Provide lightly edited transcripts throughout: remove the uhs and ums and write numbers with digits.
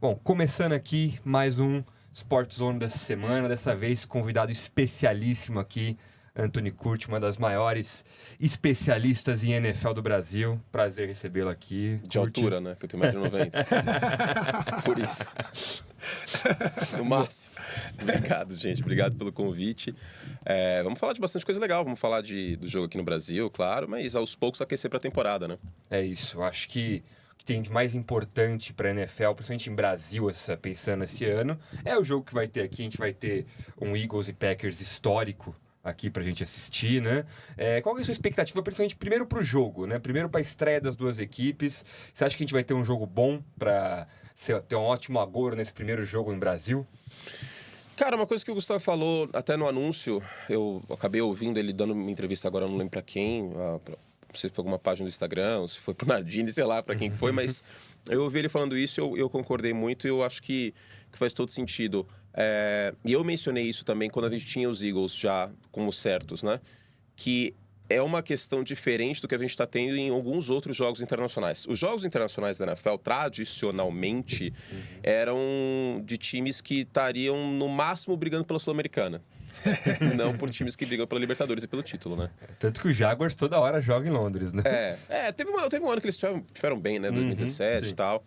Bom, começando aqui mais um Sport Zone dessa semana, dessa vez convidado especialíssimo aqui, Anthony Curti, uma das maiores especialistas em NFL do Brasil. Prazer recebê-lo aqui. De altura, né? Que eu tenho 1,90m. Por isso. No máximo. Obrigado, gente. Obrigado pelo convite. Vamos falar de bastante coisa legal. Vamos falar do jogo aqui no Brasil, claro, mas aos poucos aquecer para a temporada, né? É isso. Eu acho que o que tem de mais importante para a NFL, principalmente em Brasil, pensando esse ano, é o jogo que vai ter aqui. A gente vai ter um Eagles e Packers histórico aqui pra gente assistir, né? Qual que é a sua expectativa, principalmente primeiro pro jogo, né? Primeiro pra estreia das duas equipes. Você acha que a gente vai ter um jogo bom pra ter um ótimo agouro nesse primeiro jogo no Brasil? Cara, uma coisa que o Gustavo falou até no anúncio, eu acabei ouvindo ele dando uma entrevista agora, não lembro pra quem, não sei se foi alguma página do Instagram, ou se foi pro Nardini, sei lá pra quem foi, mas eu ouvi ele falando isso e eu concordei muito e eu acho que faz todo sentido. E eu mencionei isso também quando a gente tinha os Eagles já como certos, né? Que é uma questão diferente do que a gente está tendo em alguns outros jogos internacionais. Os jogos internacionais da NFL, tradicionalmente, eram de times que estariam, no máximo, brigando pela Sul-Americana. Não por times que brigam pela Libertadores e pelo título, né? Tanto que o Jaguars toda hora joga em Londres, né? Teve um ano que eles tiveram bem, né? 2017 e tal.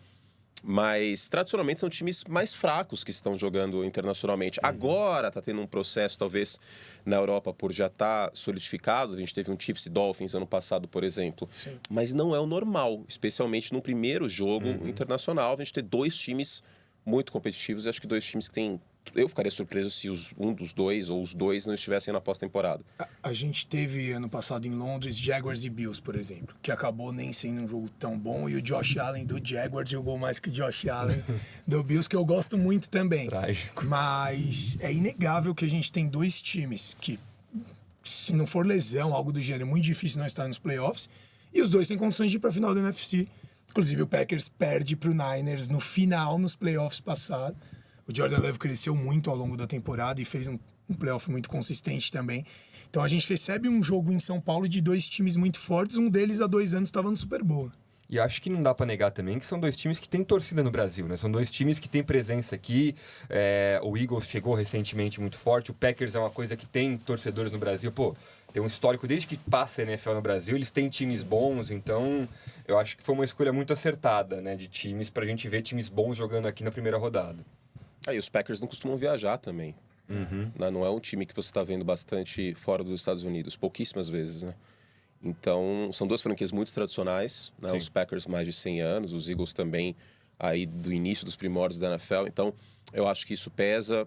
Mas, tradicionalmente, são times mais fracos que estão jogando internacionalmente. Agora está tendo um processo, talvez, na Europa, por já estar solidificado. A gente teve um Chiefs e Dolphins ano passado, por exemplo. Sim. Mas não é o normal, especialmente no primeiro jogo internacional. A gente ter dois times muito competitivos. E acho que dois times que têm... Eu ficaria surpreso se um dos dois ou os dois não estivessem na pós-temporada. A gente teve ano passado em Londres Jaguars e Bills, por exemplo, que acabou nem sendo um jogo tão bom, e o Josh Allen do Jaguars jogou mais que o Josh Allen do Bills, que eu gosto muito também. Trágico. Mas é inegável que a gente tem dois times que, se não for lesão, algo do gênero, é muito difícil não estar nos playoffs, e os dois têm condições de ir para a final da NFC. Inclusive o Packers perde para o Niners no final, nos playoffs passados. O Jordan Love cresceu muito ao longo da temporada e fez um playoff muito consistente também. Então a gente recebe um jogo em São Paulo de dois times muito fortes. Um deles há 2 anos estava no Super Bowl. E acho que não dá pra negar também que são dois times que têm torcida no Brasil, né? São dois times que têm presença aqui. O Eagles chegou recentemente muito forte. O Packers é uma coisa que tem torcedores no Brasil. Pô, tem um histórico desde que passa a NFL no Brasil. Eles têm times bons, então eu acho que foi uma escolha muito acertada, né? De times, pra gente ver times bons jogando aqui na primeira rodada. E os Packers não costumam viajar também. Não é um time que você está vendo bastante fora dos Estados Unidos, pouquíssimas vezes, né? Então, são duas franquias muito tradicionais, né? Os Packers mais de 100 anos, os Eagles também aí do início dos primórdios da NFL. Então, eu acho que isso pesa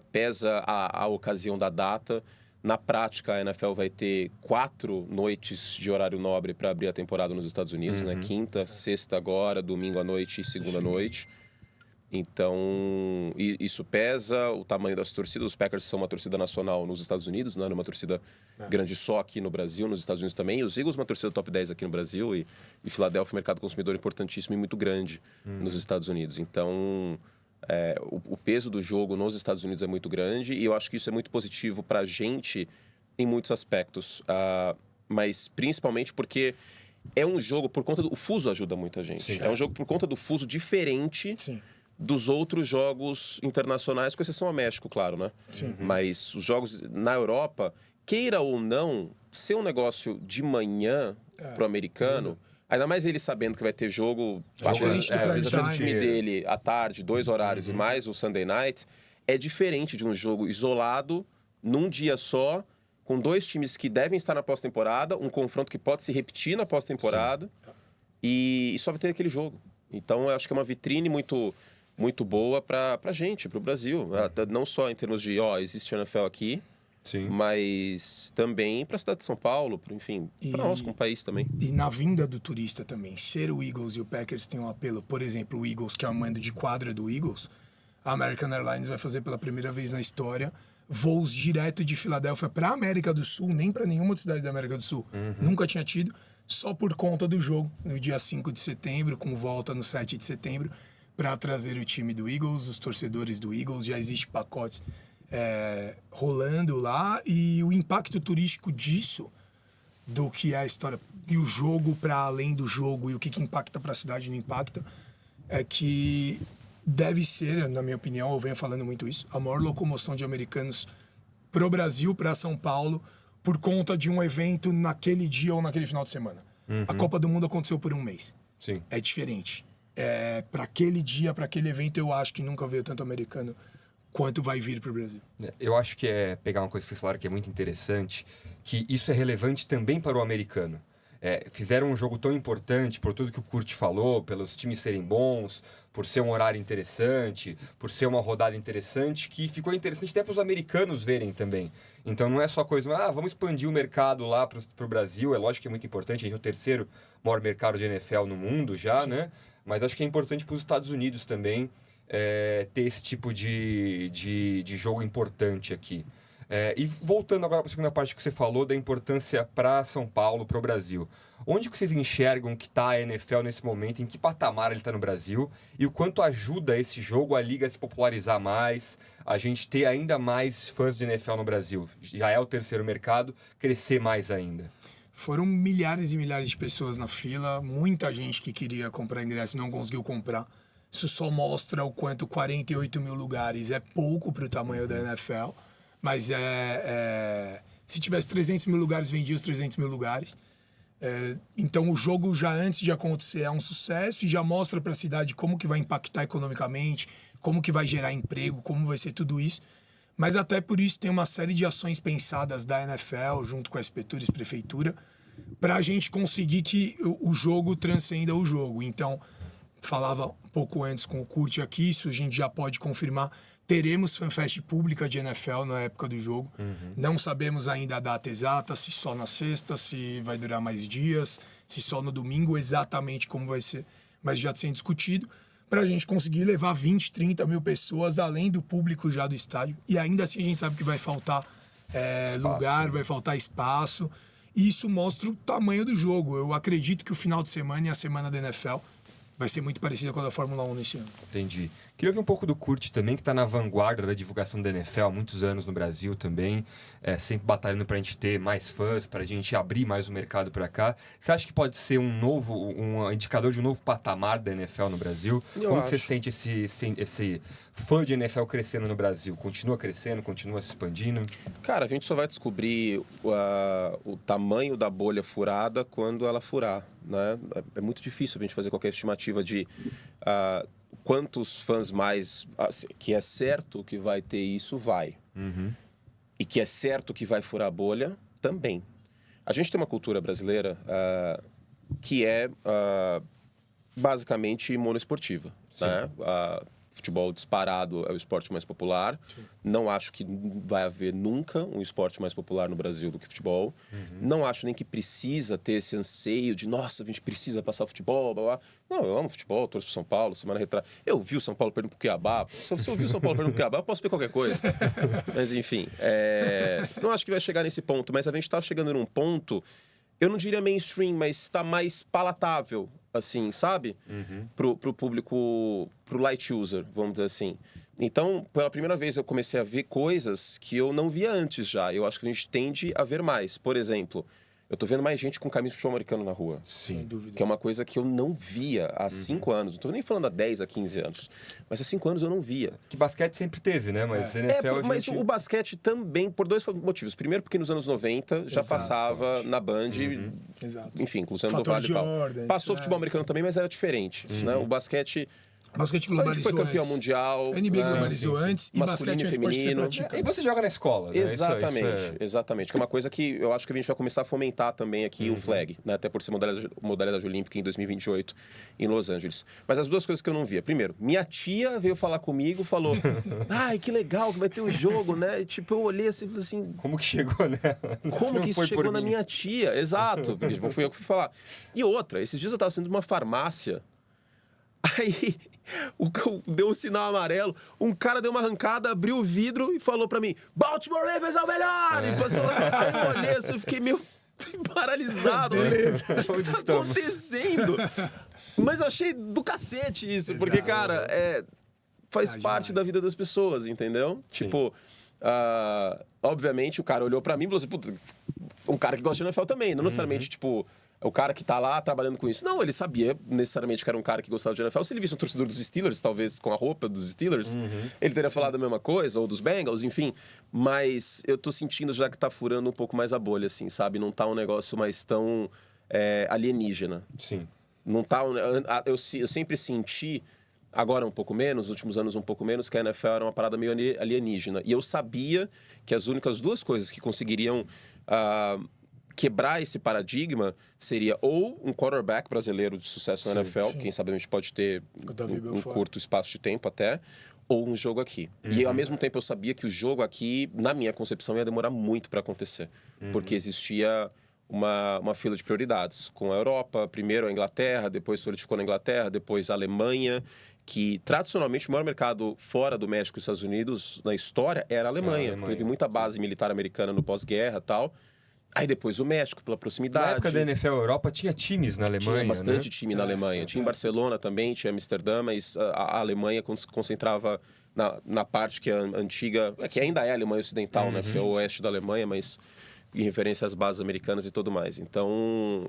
a ocasião da data. Na prática, a NFL vai ter 4 noites de horário nobre para abrir a temporada nos Estados Unidos, né? Quinta, sexta agora, domingo à noite e segunda à noite. Então, isso pesa, o tamanho das torcidas. Os Packers são uma torcida nacional nos Estados Unidos, não é uma torcida grande só aqui no Brasil, nos Estados Unidos também. E os Eagles, uma torcida top 10 aqui no Brasil. E Filadélfia, mercado consumidor importantíssimo e muito grande nos Estados Unidos. Então, o peso do jogo nos Estados Unidos é muito grande. E eu acho que isso é muito positivo para a gente em muitos aspectos. Mas principalmente porque é um jogo por conta do... O fuso ajuda muito a gente. É um jogo por conta do fuso diferente... Sim. dos outros jogos internacionais, com exceção ao México, claro, né? Sim. Mas os jogos na Europa, queira ou não, ser um negócio de manhã pro americano, ainda mais ele sabendo que vai ter jogo, às vezes o time dele à tarde, 2 horários e mais o Sunday Night, é diferente de um jogo isolado, num dia só, com 2 times que devem estar na pós-temporada, um confronto que pode se repetir na pós-temporada, e só vai ter aquele jogo. Então, eu acho que é uma vitrine muito boa pra gente, pro Brasil. Não só em termos de, existe NFL aqui, mas também pra cidade de São Paulo, enfim, pra nós como país também. E na vinda do turista também, ser o Eagles e o Packers tem um apelo. Por exemplo, o Eagles, que é o mando de quadra do Eagles, a American Airlines vai fazer pela primeira vez na história voos direto de Filadélfia pra América do Sul, nem pra nenhuma outra cidade da América do Sul. Nunca tinha tido, só por conta do jogo, no dia 5 de setembro, com volta no 7 de setembro, para trazer o time do Eagles, os torcedores do Eagles. Já existe pacotes rolando lá, e o impacto turístico disso, do que é a história, e o jogo para além do jogo, e o que impacta para a cidade não impacta, é que deve ser, na minha opinião, eu venho falando muito isso, a maior locomoção de americanos pro Brasil, para São Paulo, por conta de um evento naquele dia ou naquele final de semana. A Copa do Mundo aconteceu por um mês. Sim. É diferente. Para aquele dia, para aquele evento, eu acho que nunca veio tanto americano quanto vai vir para o Brasil. Eu acho que é pegar uma coisa que vocês falaram que é muito interessante, que isso é relevante também para o americano. Fizeram um jogo tão importante por tudo que o Kurt falou, pelos times serem bons, por ser um horário interessante, por ser uma rodada interessante, que ficou interessante até para os americanos verem também. Então não é só coisa, vamos expandir o mercado lá para o Brasil, é lógico que é muito importante, a gente é o terceiro maior mercado de NFL no mundo já, Sim. né? Mas acho que é importante para os Estados Unidos também ter esse tipo de jogo importante aqui. E voltando agora para a segunda parte que você falou, da importância para São Paulo, para o Brasil. Onde que vocês enxergam que está a NFL nesse momento? Em que patamar ele está no Brasil? E o quanto ajuda esse jogo, a liga a se popularizar mais, a gente ter ainda mais fãs de NFL no Brasil? Já é o terceiro mercado, crescer mais ainda. Foram milhares e milhares de pessoas na fila, muita gente que queria comprar ingresso não conseguiu comprar. Isso só mostra o quanto 48 mil lugares é pouco para o tamanho da NFL. Mas se tivesse 300 mil lugares, vendia os 300 mil lugares. Então o jogo já antes de acontecer é um sucesso e já mostra para a cidade como que vai impactar economicamente, como que vai gerar emprego, como vai ser tudo isso. Mas até por isso tem uma série de ações pensadas da NFL, junto com a SP Tours, prefeitura, para a gente conseguir que o jogo transcenda o jogo. Então, falava um pouco antes com o Kurt aqui, isso a gente já pode confirmar. Teremos fanfest pública de NFL na época do jogo. Não sabemos ainda a data exata, se só na sexta, se vai durar mais dias, se só no domingo, exatamente como vai ser. Mas já sendo discutido, para a gente conseguir levar 20, 30 mil pessoas além do público já do estádio. E ainda assim a gente sabe que vai faltar lugar, né? Vai faltar espaço. E isso mostra o tamanho do jogo. Eu acredito que o final de semana e a semana da NFL vai ser muito parecida com a da Fórmula 1 nesse ano. Entendi. Queria ouvir um pouco do Kurt também, que está na vanguarda da divulgação da NFL há muitos anos no Brasil também, sempre batalhando para a gente ter mais fãs, para a gente abrir mais o mercado para cá. Você acha que pode ser um indicador de um novo patamar da NFL no Brasil? Como que você sente esse fã de NFL crescendo no Brasil? Continua crescendo, continua se expandindo? Cara, a gente só vai descobrir o tamanho da bolha furada quando ela furar, né? É muito difícil a gente fazer qualquer estimativa de quantos fãs mais... que é certo que vai ter isso, vai. E que é certo que vai furar a bolha, também. A gente tem uma cultura brasileira que é basicamente monoesportiva, né? Futebol disparado é o esporte mais popular. Sim. Não acho que vai haver nunca um esporte mais popular no Brasil do que futebol. Não acho nem que precisa ter esse anseio de, nossa, a gente precisa passar futebol, blá, blá. Não, eu amo futebol, torço pro São Paulo, semana retrasada. Eu vi o São Paulo perdendo pro Cuiabá. Se eu vi o São Paulo perdendo pro Cuiabá, eu posso ver qualquer coisa. Mas, enfim, não acho que vai chegar nesse ponto, mas a gente tá chegando num ponto, eu não diria mainstream, mas está mais palatável, assim, sabe? Pro público, pro light user, vamos dizer assim. Então, pela primeira vez eu comecei a ver coisas que eu não via antes já. Eu acho que a gente tende a ver mais. Por exemplo, eu tô vendo mais gente com camisa de futebol americano na rua. Sim. Sem dúvida. Que é uma coisa que eu não via há 5 anos. Não tô nem falando há 10, há 15 anos. Mas há 5 anos eu não via. Que basquete sempre teve, né? Mas NFL mas o basquete também, por 2 motivos. Primeiro, porque nos anos 90 já passava na Band. Enfim, com o Luciano do Vale e tal. Passou futebol americano também, mas era diferente. Né? O basquete... Basquete globalizou foi campeão mundial. A NBA globalizou antes e basquete é feminino. E você joga na escola, né? Exatamente, exatamente. Que é uma coisa que eu acho que a gente vai começar a fomentar também aqui o flag, né? Até por ser modalidade olímpica em 2028 em Los Angeles. Mas as duas coisas que eu não via. Primeiro, minha tia veio falar comigo, falou: ai, que legal que vai ter um jogo, né? E, tipo, eu olhei assim e falei assim... Como que chegou nela? Como que isso chegou na minha tia? Exato. Não fui eu que fui falar. E outra, esses dias eu tava saindo de uma farmácia. Aí... deu um sinal amarelo, um cara deu uma arrancada, abriu o vidro e falou pra mim: Baltimore Ravens é o melhor! E passou lá, aí eu olhei assim, eu fiquei meio paralisado. O que tá acontecendo? Mas eu achei do cacete isso, porque, cara, faz parte da vida das pessoas, entendeu? Sim. Tipo, obviamente o cara olhou pra mim e falou assim: puta, um cara que gosta de NFL também, não necessariamente, tipo... o cara que tá lá trabalhando com isso. Não, ele sabia necessariamente que era um cara que gostava de NFL. Se ele visse um torcedor dos Steelers, talvez com a roupa dos Steelers, ele teria falado a mesma coisa, ou dos Bengals, enfim. Mas eu tô sentindo já que tá furando um pouco mais a bolha, assim, sabe? Não tá um negócio mais tão alienígena. Sim. Não tá... Eu sempre senti, agora um pouco menos, nos últimos anos um pouco menos, que a NFL era uma parada meio alienígena. E eu sabia que as únicas duas coisas que conseguiriam... quebrar esse paradigma seria ou um quarterback brasileiro de sucesso na NFL, quem sabe a gente pode ter um curto espaço de tempo até, ou um jogo aqui. E ao mesmo tempo eu sabia que o jogo aqui, na minha concepção, ia demorar muito para acontecer, porque existia uma fila de prioridades, com a Europa, primeiro a Inglaterra, depois solidificou na Inglaterra, depois a Alemanha, que tradicionalmente o maior mercado fora do México e Estados Unidos na história era a Alemanha. Teve muita base militar americana no pós-guerra e tal. Aí depois o México, pela proximidade. Na época da NFL Europa tinha times na Alemanha, tinha bastante time na Alemanha. Tinha em Barcelona também, tinha Amsterdã, mas a Alemanha concentrava na parte que é antiga, que ainda é a Alemanha Ocidental, né? Que é o oeste da Alemanha, mas em referência às bases americanas e tudo mais. Então,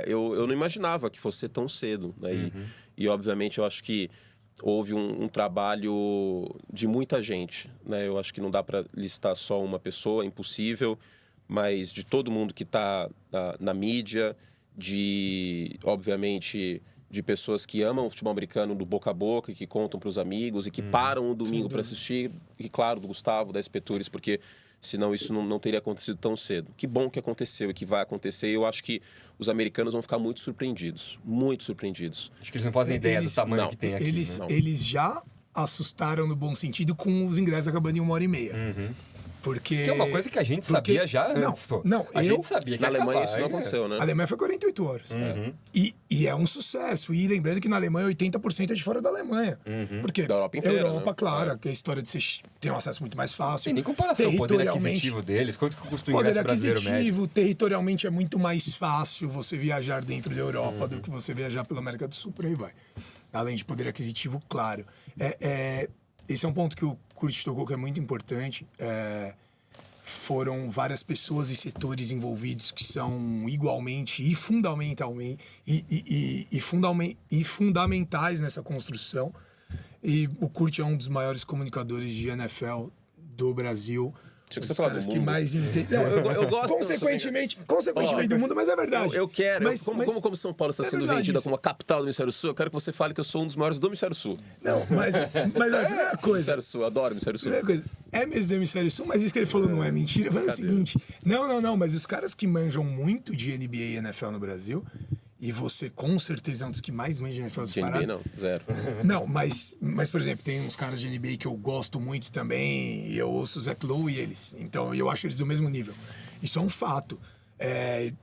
eu não imaginava que fosse tão cedo, né? E obviamente, eu acho que houve um trabalho de muita gente, né? Eu acho que não dá para listar só uma pessoa, é impossível, mas de todo mundo que está na mídia, obviamente, de pessoas que amam o futebol americano do boca a boca, que contam para os amigos e que param o domingo para assistir, e claro, do Gustavo, da SP Tours, porque senão isso não teria acontecido tão cedo. Que bom que aconteceu e que vai acontecer, e eu acho que os americanos vão ficar muito surpreendidos, muito surpreendidos. Acho que eles não fazem ideia do tamanho que tem aqui. Eles já assustaram no bom sentido com os ingressos acabando em 1h30. Porque... Que é uma coisa que a gente sabia já antes, pô. A gente sabia que na Alemanha isso não aconteceu, né? A Alemanha foi 48 horas. E é um sucesso. E lembrando que na Alemanha 80% é de fora da Alemanha. Porque da Europa inteira, Europa, né? claro, que a história de você ter um acesso muito mais fácil. Tem nem comparação, o poder aquisitivo deles, quanto que custa o ingresso brasileiro médio? Territorialmente é muito mais fácil você viajar dentro da Europa do que você viajar pela América do Sul, por aí vai. Além de poder aquisitivo, claro. Esse é um ponto que o Kurt tocou que é muito importante. Foram várias pessoas e setores envolvidos que são igualmente e fundamentalmente fundamentais nessa construção. E o Kurt é um dos maiores comunicadores de NFL do Brasil. Tinha que você falar do mundo. Que mais entende. Eu gosto. Consequentemente do mundo, mas é verdade. Eu quero. Como São Paulo está sendo vendida como a capital do Hemisfério Sul, eu quero que você fale que eu sou um dos maiores do Hemisfério Sul. Não, mas a primeira coisa. Hemisfério Sul, adoro Hemisfério Sul. É mesmo do Hemisfério Sul, mas isso que ele falou não é mentira. Mas é o seguinte. Não, mas os caras que manjam muito de NBA e NFL no Brasil. E você, com certeza, é um dos que mais manja de NFL disparado. De NBA, não. Zero. Não, mas, por exemplo, tem uns caras de NBA que eu gosto muito também. E eu ouço o Zach Lowe e eles. Então, eu acho eles do mesmo nível. Isso é um fato.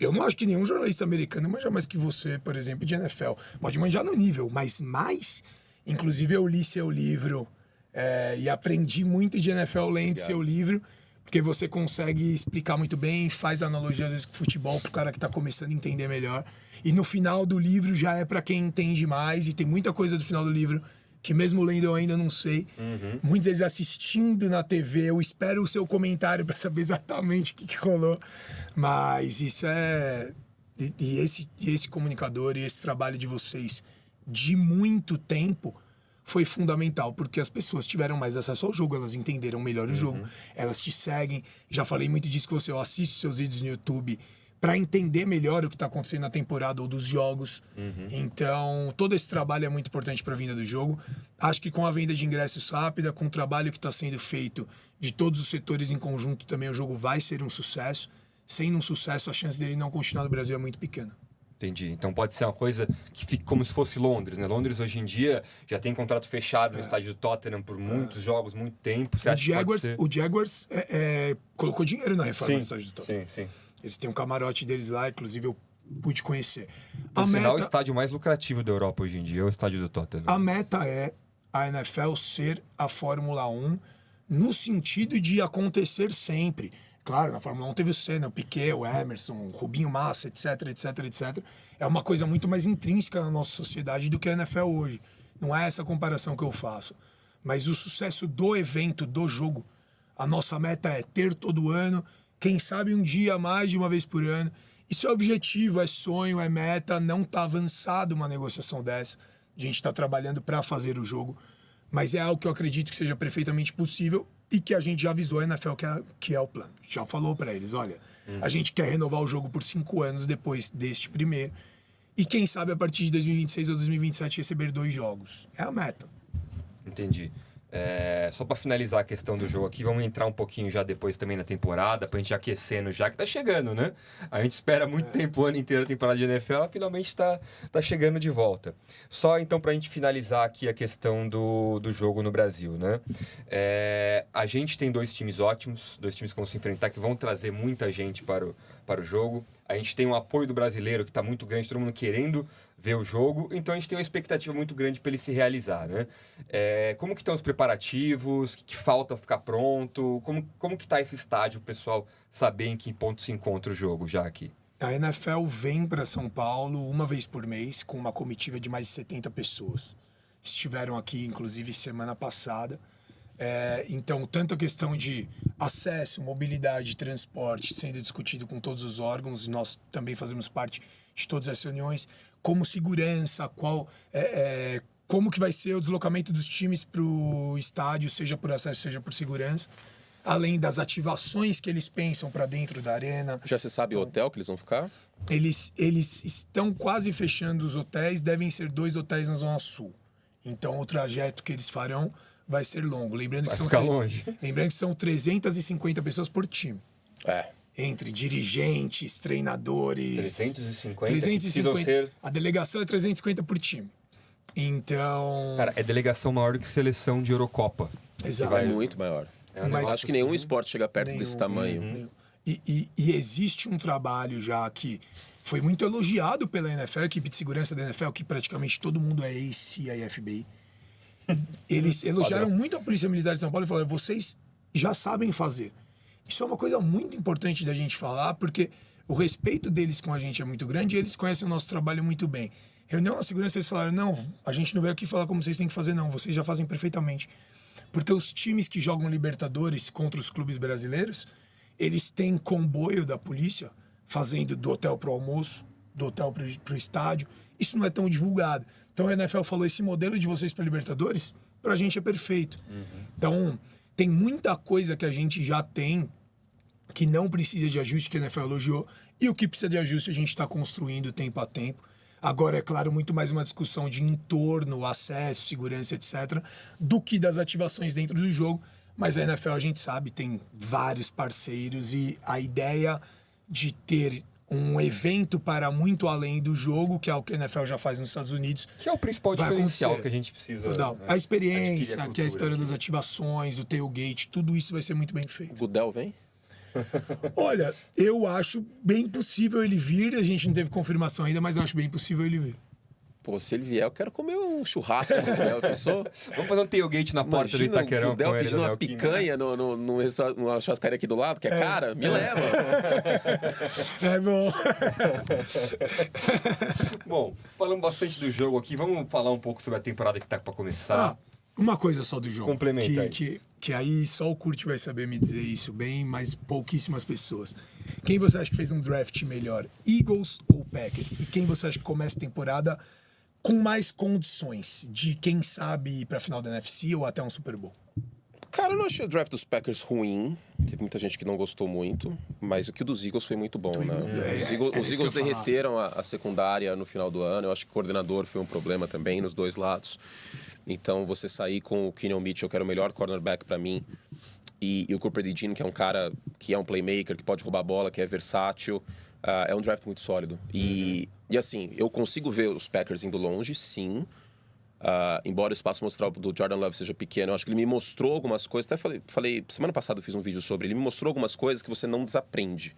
Eu não acho que nenhum jornalista americano manja mais que você, por exemplo, de NFL. Pode manjar no nível, mas mais... Inclusive, eu li seu livro e aprendi muito de NFL lendo seu livro. Porque você consegue explicar muito bem, faz analogia às vezes com o futebol pro cara que tá começando a entender melhor. E no final do livro já é para quem entende mais, e tem muita coisa do final do livro que mesmo lendo eu ainda não sei. Muitas vezes assistindo na TV, eu espero o seu comentário para saber exatamente o que rolou. Mas isso e esse comunicador e esse trabalho de vocês de muito tempo foi fundamental, porque as pessoas tiveram mais acesso ao jogo, elas entenderam melhor o jogo, elas te seguem. Já falei muito disso que eu assisto seus vídeos no YouTube para entender melhor o que está acontecendo na temporada ou dos jogos. Então, todo esse trabalho é muito importante para a vinda do jogo. Acho que com a venda de ingressos rápida, com o trabalho que está sendo feito de todos os setores em conjunto, também o jogo vai ser um sucesso. Sendo um sucesso, a chance dele não continuar no Brasil é muito pequena. Entendi. Então pode ser uma coisa que fique como se fosse Londres, né? Londres hoje em dia já tem contrato fechado no estádio do Tottenham por muitos jogos, muito tempo. O Jaguars colocou dinheiro na reforma do estádio do Tottenham. Sim. Eles têm um camarote deles lá, inclusive eu pude conhecer. Por sinal, o estádio mais lucrativo da Europa hoje em dia é o estádio do Tottenham. A meta é a NFL ser a Fórmula 1 no sentido de acontecer sempre. Claro, na Fórmula 1 teve o Senna, o Piquet, o Emerson, o Rubinho Massa, etc. É uma coisa muito mais intrínseca na nossa sociedade do que a NFL hoje. Não é essa comparação que eu faço. Mas o sucesso do evento, do jogo, a nossa meta é ter todo ano, quem sabe um dia mais de uma vez por ano. Isso é objetivo, é sonho, é meta, não está avançado uma negociação dessa. A gente está trabalhando para fazer o jogo, mas é algo que eu acredito que seja perfeitamente possível e que a gente já avisou a NFL que é o plano. Já falou para eles, olha, a gente quer renovar o jogo por 5 anos depois deste primeiro e quem sabe a partir de 2026 ou 2027 receber 2 jogos. É a meta. Entendi. Só para finalizar a questão do jogo aqui, vamos entrar um pouquinho já depois também na temporada, pra gente ir aquecendo já, que tá chegando, né? A gente espera muito tempo, o ano inteiro, a temporada de NFL, ela finalmente tá chegando de volta. Só então pra gente finalizar aqui a questão do jogo no Brasil, né? A gente tem 2 times ótimos, 2 times que vão se enfrentar, que vão trazer muita gente para o jogo. A gente tem um apoio do brasileiro que tá muito grande, todo mundo querendo ver o jogo, então a gente tem uma expectativa muito grande para ele se realizar, né? Como que estão os preparativos? O que falta ficar pronto? Como que está esse estádio, o pessoal saber em que ponto se encontra o jogo já aqui? A NFL vem para São Paulo uma vez por mês com uma comitiva de mais de 70 pessoas. Estiveram aqui, inclusive, semana passada. Então, tanto a questão de acesso, mobilidade, transporte sendo discutido com todos os órgãos, nós também fazemos parte de todas as reuniões, como segurança, como que vai ser o deslocamento dos times para o estádio, seja por acesso, seja por segurança, além das ativações que eles pensam para dentro da arena. Já se sabe o hotel que eles vão ficar? Eles estão quase fechando os hotéis, devem ser 2 hotéis na Zona Sul. Então, o trajeto que eles farão vai ser longo. Lembrando que ficar longe. Lembrando que são 350 pessoas por time. Entre dirigentes, treinadores... 350? A delegação é 350 por time. Então... Cara, é delegação maior do que seleção de Eurocopa. Exato. É muito maior. Mas acho que nenhum esporte chega perto desse tamanho. Nenhum. E existe um trabalho já que foi muito elogiado pela NFL, a equipe de segurança da NFL, que praticamente todo mundo é ex-CIA e FBI. Eles elogiaram muito a Polícia Militar de São Paulo e falaram, vocês já sabem fazer. Isso é uma coisa muito importante da gente falar, porque o respeito deles com a gente é muito grande e eles conhecem o nosso trabalho muito bem. Reunião na segurança, eles falaram, não, a gente não veio aqui falar como vocês têm que fazer, não, vocês já fazem perfeitamente. Porque os times que jogam Libertadores contra os clubes brasileiros, eles têm comboio da polícia, fazendo do hotel pro almoço, do hotel pro estádio. Isso não é tão divulgado. Então a NFL falou, esse modelo de vocês para Libertadores, pra gente é perfeito. Então, tem muita coisa que a gente já tem que não precisa de ajuste, que a NFL elogiou, e o que precisa de ajuste a gente está construindo tempo a tempo. Agora, é claro, muito mais uma discussão de entorno, acesso, segurança, etc., do que das ativações dentro do jogo. Mas a NFL, a gente sabe, tem vários parceiros e a ideia de ter um evento para muito além do jogo, que é o que a NFL já faz nos Estados Unidos. Que é o principal diferencial que a gente precisa. A experiência, que é a história das ativações, o tailgate, tudo isso vai ser muito bem feito. O Goodell vem? Olha, eu acho bem possível ele vir, a gente não teve confirmação ainda, mas eu acho bem possível ele vir. Pô, se ele vier, eu quero comer um churrasco com o Goodell. Vamos fazer um tailgate na porta do Itaquerão. O Goodell pedindo uma picanha numa churrascaria aqui do lado, que é cara, me leva. É bom. Bom, falamos bastante do jogo aqui, vamos falar um pouco sobre a temporada que tá para começar. Uma coisa só do jogo. Complementa aí. Que aí só o Kurt vai saber me dizer isso bem, mas pouquíssimas pessoas. Quem você acha que fez um draft melhor, Eagles ou Packers? E quem você acha que começa a temporada com mais condições de, quem sabe, ir pra final da NFC ou até um Super Bowl? Cara, eu não achei o draft dos Packers ruim. Teve muita gente que não gostou muito, mas o que o dos Eagles foi muito bom, né? Os Eagles derreteram a secundária no final do ano. Eu acho que o coordenador foi um problema também nos dois lados. Então, você sair com o Keanu Mitchell, que era o melhor cornerback para mim, e o Cooper DeJean, que é um cara que é um playmaker, que pode roubar a bola, que é versátil, é um draft muito sólido. E assim, eu consigo ver os Packers indo longe, sim. Embora o espaço mostral do Jordan Love seja pequeno, eu acho que ele me mostrou algumas coisas. Até falei semana passada eu fiz um vídeo sobre. Ele me mostrou algumas coisas que você não desaprende,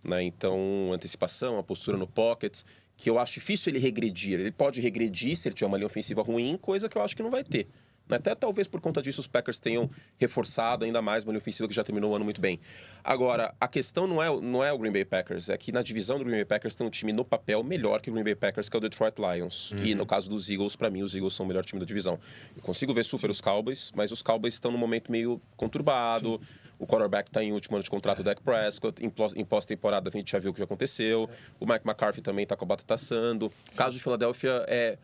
né? Então, antecipação, a postura no pocket, que eu acho difícil ele regredir. Ele pode regredir se ele tiver uma linha ofensiva ruim, coisa que eu acho que não vai ter. Até talvez por conta disso os Packers tenham reforçado ainda mais uma linha ofensiva que já terminou o ano muito bem. Agora, a questão não é o Green Bay Packers, é que na divisão do Green Bay Packers tem um time no papel melhor que o Green Bay Packers, que é o Detroit Lions. Que no caso dos Eagles, para mim, os Eagles são o melhor time da divisão. Eu consigo ver super os Cowboys, mas os Cowboys estão num momento meio conturbado. O quarterback está em último ano de contrato, o Dak Prescott. Em pós-temporada, a gente já viu o que aconteceu. O Mike McCarthy também está com a batata assando. O caso de Filadélfia é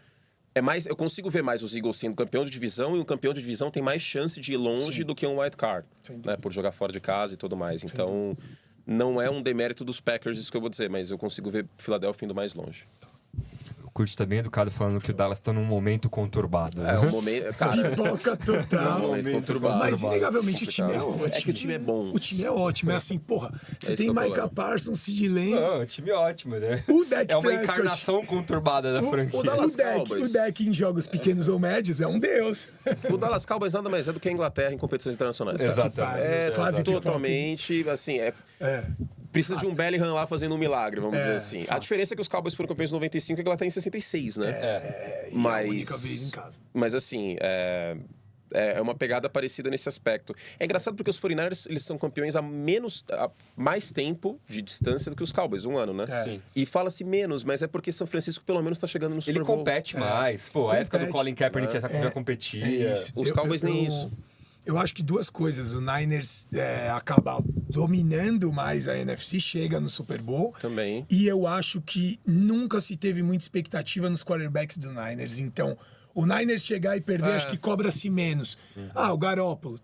mais... Eu consigo ver mais os Eagles sendo campeão de divisão, e um campeão de divisão tem mais chance de ir longe do que um wild card, né? Por jogar fora de casa e tudo mais. Então, não é um demérito dos Packers, isso que eu vou dizer, mas eu consigo ver Filadélfia indo mais longe. Curte tá bem educado falando que o Dallas tá num momento conturbado. É um momento... Cara, pipoca total. um momento conturbado. Mas, inegavelmente, o time é complicado. ótimo. É que o time é bom. O time é ótimo. É assim, porra, você esse tem que é o Micah problema. Parsons, Sid Lamb. Não, o time é ótimo, né? O Dak é uma Prescott. encarnação conturbada da franquia. o Dallas O Cowboys. Dak em jogos pequenos ou médios é um deus. O Dallas Cowboys nada mais é do que a Inglaterra em competições internacionais. Cara. Exatamente. É quase que totalmente, assim, precisa de um Bellingham lá fazendo um milagre, vamos dizer assim. A diferença é que os Cowboys foram campeões em 95 e a Inglaterra em 66, né? E a única vez em casa. Mas assim, é uma pegada parecida nesse aspecto. É engraçado porque os 49ers, eles são campeões há mais tempo de distância do que os Cowboys, um ano, né? Sim. E fala-se menos, mas é porque São Francisco pelo menos está chegando no Super Ele Bowl. compete mais. Pô, a época do Colin Kaepernick já competia. isso. Os Cowboys nem isso. Eu acho que duas coisas. O Niners acaba dominando mais a NFC, chega no Super Bowl. Também. E eu acho que nunca se teve muita expectativa nos quarterbacks do Niners. Então, o Niners chegar e perder, acho que cobra-se menos. O Garoppolo.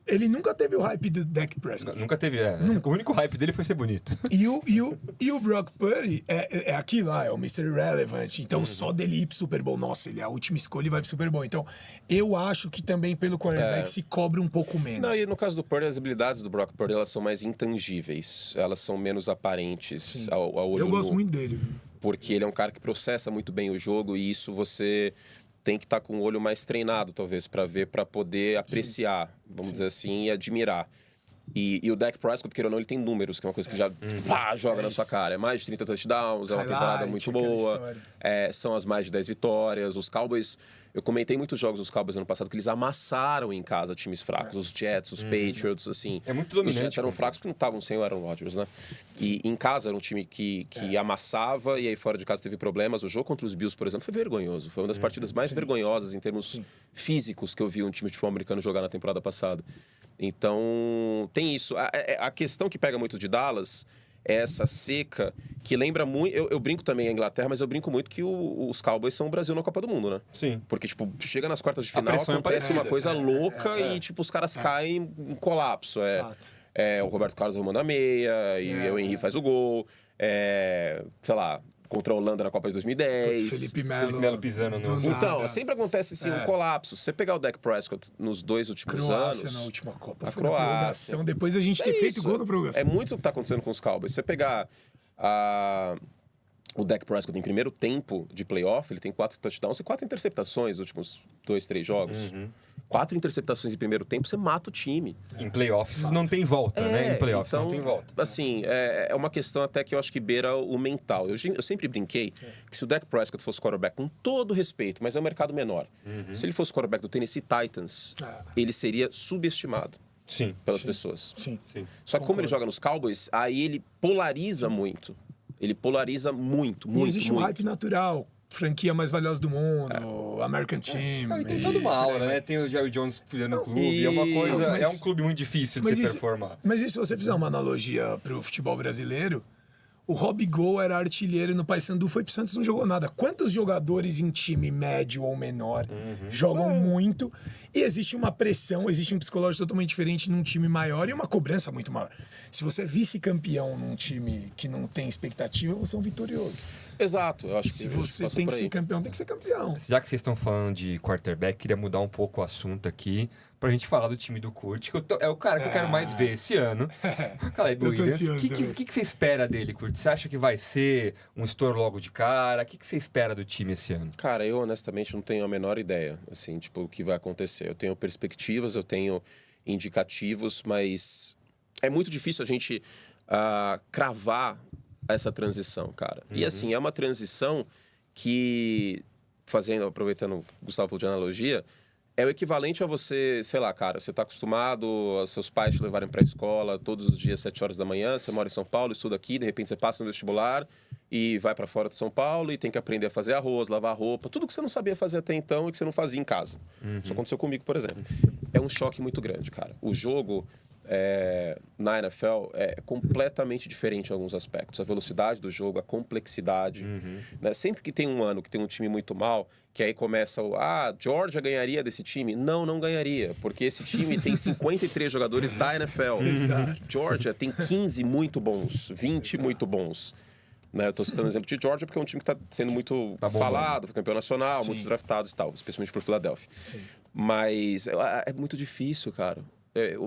Ele nunca teve o hype do Dak Prescott. Nunca teve. O único hype dele foi ser bonito. E o Brock Purdy é aquilo lá, é o Mr. Irrelevant. Então, só dele ir pro Super Bowl, nossa, ele é a última escolha e vai pro Super Bowl. Então, eu acho que também pelo quarterback se cobra um pouco menos. Não, e no caso do Purdy, as habilidades do Brock Purdy, elas são mais intangíveis. Elas são menos aparentes ao olho Eu gosto nu. muito dele. Porque ele é um cara que processa muito bem o jogo, e isso você tem que estar com o olho mais treinado, talvez, para ver, para poder apreciar, vamos dizer assim, e admirar. E o Dak Prescott, queira ou não, ele tem números, que é uma coisa que já joga na sua cara. É mais de 30 touchdowns, é uma temporada muito boa. São as mais de 10 vitórias. Os Cowboys, eu comentei muitos jogos dos Cowboys ano passado que eles amassaram em casa times fracos. Os Jets, os Patriots, assim. É muito dominante. Os Jets eram fracos porque não estavam sem o Aaron Rodgers, né? E em casa era um time que amassava, e aí fora de casa teve problemas. O jogo contra os Bills, por exemplo, foi vergonhoso. Foi uma das partidas mais vergonhosas em termos físicos que eu vi um time de futebol americano jogar na temporada passada. Então, tem isso. A questão que pega muito de Dallas é essa seca que lembra muito... Eu brinco também a Inglaterra, mas eu brinco muito que os Cowboys são o Brasil na Copa do Mundo, né? Sim. Porque, tipo, chega nas quartas de final, acontece uma coisa louca e, tipo, os caras caem em colapso. O Roberto Carlos arrumando a meia, e o Henry faz o gol. Sei lá... Contra a Holanda na Copa de 2010. Felipe Melo pisando no... Então, sempre acontece assim, um colapso. Se você pegar o Dak Prescott nos 2 últimos Croácia anos... na última Copa. A Foi na prorrogação. Depois a gente ter feito gol na prorrogação. É muito o que está acontecendo com os Cowboys. Se você pegar o Dak Prescott em primeiro tempo de playoff, ele tem 4 touchdowns e 4 interceptações nos últimos 2, 3 jogos. 4 interceptações em primeiro tempo, você mata o time. Em playoffs não tem volta, né? Em playoffs então, não tem volta. Assim, é uma questão até que eu acho que beira o mental. Eu sempre brinquei que se o Dak Prescott fosse quarterback, com todo respeito, mas é um mercado menor. Se ele fosse quarterback do Tennessee Titans, ele seria subestimado. Sim. Pelas pessoas. Sim. Só que como ele joga nos Cowboys, aí ele polariza muito. Ele polariza muito. E existe um hype natural. Franquia mais valiosa do mundo, American Team. E tem toda uma aula, né? Tem o Jerry Jones cuidando do clube, é uma coisa... É um clube muito difícil de se performar. Mas e se você fizer uma analogia pro futebol brasileiro, o Robbie Gol era artilheiro no Paysandu, foi pro Santos, não jogou nada. Quantos jogadores em time médio ou menor jogam muito? E existe uma pressão, existe um psicológico totalmente diferente num time maior e uma cobrança muito maior. Se você é vice-campeão num time que não tem expectativa, você é um vitorioso. Exato, eu acho que se você tem que ser campeão, tem que ser campeão. Já que vocês estão falando de quarterback, queria mudar um pouco o assunto aqui pra gente falar do time do Kurt, que é o cara que eu quero mais ver esse ano. Caleb Williams. O que você espera dele, Kurt? Você acha que vai ser um estouro logo de cara? O que você espera do time esse ano? Cara, eu honestamente não tenho a menor ideia, assim, tipo, o que vai acontecer. Eu tenho perspectivas, eu tenho indicativos, mas é muito difícil a gente cravar essa transição, cara. E assim, é uma transição que, aproveitando o Gustavo falou de analogia, é o equivalente a você, sei lá, cara, você tá acostumado a seus pais te levarem pra escola todos os dias, 7 horas da manhã, você mora em São Paulo, estuda aqui, de repente você passa no vestibular e vai pra fora de São Paulo e tem que aprender a fazer arroz, lavar roupa, tudo que você não sabia fazer até então e que você não fazia em casa. Isso aconteceu comigo, por exemplo. É um choque muito grande, cara. O jogo... na NFL é completamente diferente em alguns aspectos. A velocidade do jogo, a complexidade. Né? Sempre que tem um ano que tem um time muito mal, que aí começa Georgia ganharia desse time? Não ganharia, porque esse time tem 53 jogadores da NFL. Georgia tem 15 muito bons, 20 muito bons. Né? Eu estou citando o exemplo de Georgia porque é um time que está sendo muito falado, foi campeão nacional, muitos draftados e tal, especialmente por Philadelphia. Mas é muito difícil, cara.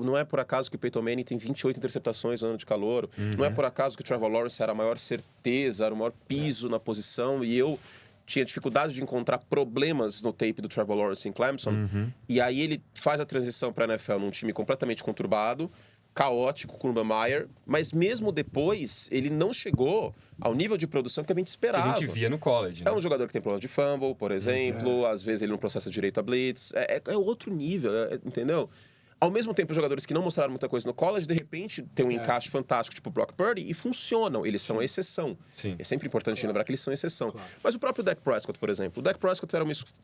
Não é por acaso que o Peyton Manning tem 28 interceptações no ano de calouro. Não é por acaso que o Trevor Lawrence era a maior certeza, era o maior piso na posição. E eu tinha dificuldade de encontrar problemas no tape do Trevor Lawrence em Clemson. E aí ele faz a transição para a NFL num time completamente conturbado, caótico com o Urban Meyer. Mas mesmo depois, ele não chegou ao nível de produção que a gente esperava. Que a gente via no college, né? É um jogador que tem problema de fumble, por exemplo. Às vezes ele não processa direito a blitz. É outro nível, entendeu? Ao mesmo tempo, os jogadores que não mostraram muita coisa no college, de repente, tem um encaixe fantástico, tipo o Brock Purdy, e funcionam. Eles são a exceção. É sempre importante lembrar que eles são a exceção. Mas o próprio Dak Prescott, por exemplo. O Dak Prescott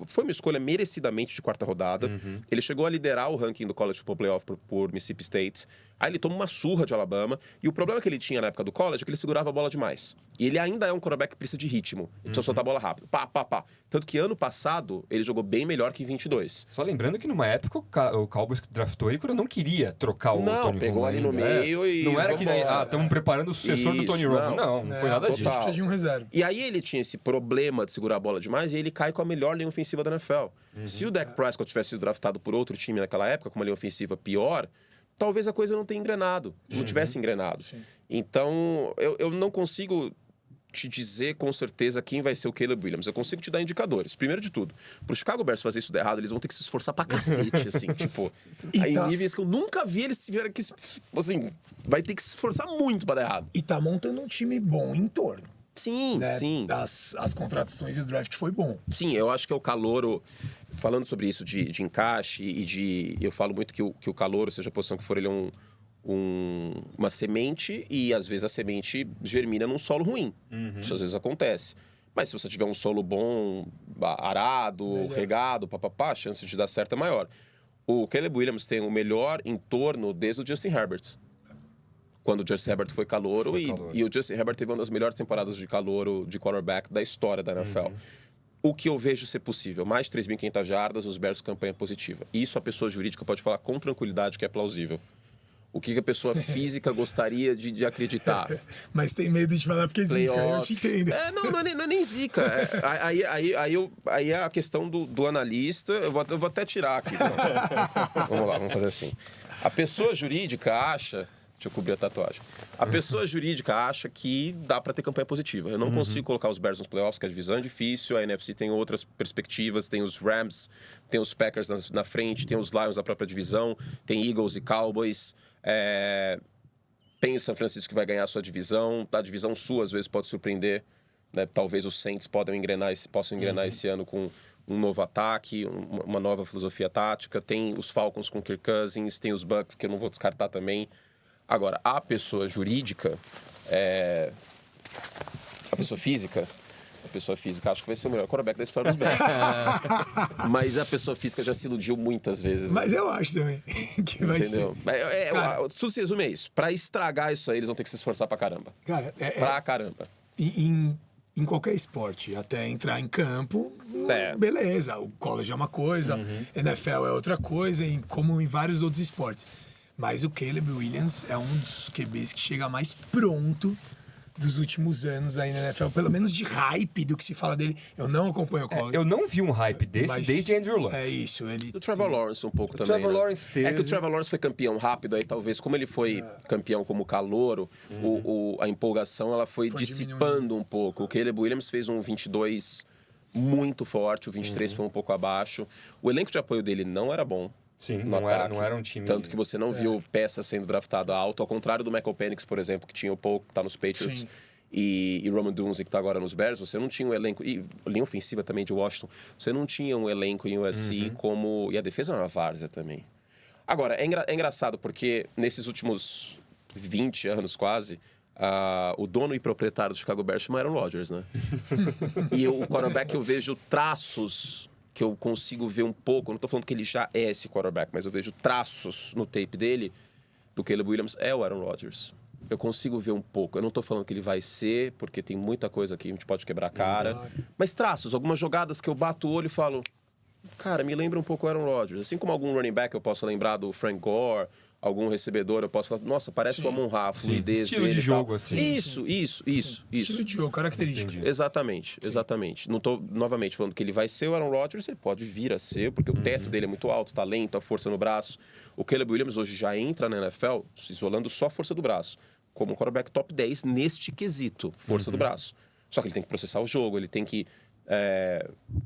foi uma escolha merecidamente de quarta rodada. Ele chegou a liderar o ranking do College Football Playoff por Mississippi State. Aí ele toma uma surra de Alabama. E o problema que ele tinha na época do college é que ele segurava a bola demais. E ele ainda é um quarterback que precisa de ritmo. Ele precisa soltar a bola rápido. Pá. Tanto que ano passado, ele jogou bem melhor que em 22. Só lembrando que numa época o Cowboys draftou ele quando não queria trocar o Tony Romo. Não, pegou ali no meio e... Não era que estamos preparando o sucessor do Tony Romo. Não foi nada disso. Precisa de um reserva. E aí ele tinha esse problema de segurar a bola demais e ele cai com a melhor linha ofensiva da NFL. Se o Dak Prescott tivesse sido draftado por outro time naquela época, com uma linha ofensiva pior, talvez a coisa não tenha engrenado. Não tivesse engrenado. Então, eu não consigo te dizer com certeza quem vai ser o Caleb Williams. Eu consigo te dar indicadores. Primeiro de tudo, pro Chicago Bears fazer isso de errado, eles vão ter que se esforçar pra cacete, assim, tipo... Em níveis que eu nunca vi eles tiveram que... Assim, vai ter que se esforçar muito pra dar errado. E tá montando um time bom em torno. Sim, né? sim. As contratações e o draft foi bom. Sim, eu acho que é o calouro... Falando sobre isso de encaixe e de... Eu falo muito que o calouro, seja a posição que for, ele é uma semente e às vezes a semente germina num solo ruim. Isso às vezes acontece. Mas se você tiver um solo bom, arado, regado, papapá, a chance de dar certo é maior. O Caleb Williams tem o melhor entorno desde o Justin Herbert. Quando o Justin Herbert foi calouro. E o Justin Herbert teve uma das melhores temporadas de calouro de quarterback da história da NFL. O que eu vejo ser possível, mais de 3.500 jardas, os Bears campanha positiva. Isso a pessoa jurídica pode falar com tranquilidade que é plausível. O que a pessoa física gostaria de acreditar. Mas tem medo de falar porque é zica, eu te entendo. Não é nem zica. Aí é a questão do analista. Eu vou até tirar aqui. Vamos lá, vamos fazer assim. A pessoa jurídica acha... Deixa eu cobrir a tatuagem. A pessoa jurídica acha que dá para ter campanha positiva. Eu não consigo colocar os Bears nos playoffs, porque a divisão é difícil, a NFC tem outras perspectivas, tem os Rams, tem os Packers na frente, tem os Lions da própria divisão, tem Eagles e Cowboys, tem o San Francisco que vai ganhar a sua divisão, a divisão sul às vezes pode surpreender, né? Talvez os Saints possam engrenar esse ano com um novo ataque, uma nova filosofia tática, tem os Falcons com Kirk Cousins, tem os Bucks que eu não vou descartar também. Agora, a pessoa jurídica, a pessoa física acho que vai ser o melhor quarterback da história dos Bears. Mas a pessoa física já se iludiu muitas vezes. Mas eu acho também que vai ser. Tudo se resume a isso. Pra estragar isso aí, eles vão ter que se esforçar pra caramba. Cara, caramba. Em qualquer esporte, até entrar em campo, beleza. O college é uma coisa, NFL é outra coisa, como em vários outros esportes. Mas o Caleb Williams é um dos QBs que chega mais pronto dos últimos anos aí na NFL, pelo menos de hype do que se fala dele. Eu não acompanho o college. Eu não vi um hype desse desde Andrew Luck. É isso. O Trevor Lawrence um pouco também. Trevor Lawrence teve... É que o Trevor Lawrence foi campeão rápido, aí talvez, como ele foi campeão como calouro, a empolgação ela foi dissipando um pouco. O Caleb Williams fez um 22 muito forte, o 23 foi um pouco abaixo. O elenco de apoio dele não era bom. Sim, não era um time... Tanto que você não viu peças sendo draftada alto, ao contrário do Michael Penix, por exemplo, que tinha o Paul, que tá nos Patriots, e Roman Dunze, que tá agora nos Bears, você não tinha um elenco... E linha ofensiva também de Washington, você não tinha um elenco em USC como... E a defesa era uma várzea também. Agora, é engraçado, porque nesses últimos 20 anos quase... o dono e proprietário do Chicago Bears chama Aaron Rodgers, né? E o quarterback eu vejo traços... que eu consigo ver um pouco, não estou falando que ele já é esse quarterback, mas eu vejo traços no tape dele do Caleb Williams é o Aaron Rodgers. Eu consigo ver um pouco. Eu não tô falando que ele vai ser, porque tem muita coisa que a gente pode quebrar a cara. Mas traços, algumas jogadas que eu bato o olho e falo... Cara, me lembra um pouco o Aaron Rodgers. Assim como algum running back eu posso lembrar do Frank Gore, algum recebedor eu posso falar... Nossa, parece o Amon-Ra, a fluidez estilo dele de jogo, assim. Isso. Estilo de jogo, característica. Entendi. Exatamente. Não tô, novamente, falando que ele vai ser o Aaron Rodgers, ele pode vir a ser, porque o teto dele é muito alto, o talento, a força no braço. O Caleb Williams hoje já entra na NFL isolando só a força do braço, como um quarterback top 10 neste quesito, força do braço. Só que ele tem que processar o jogo, ele tem que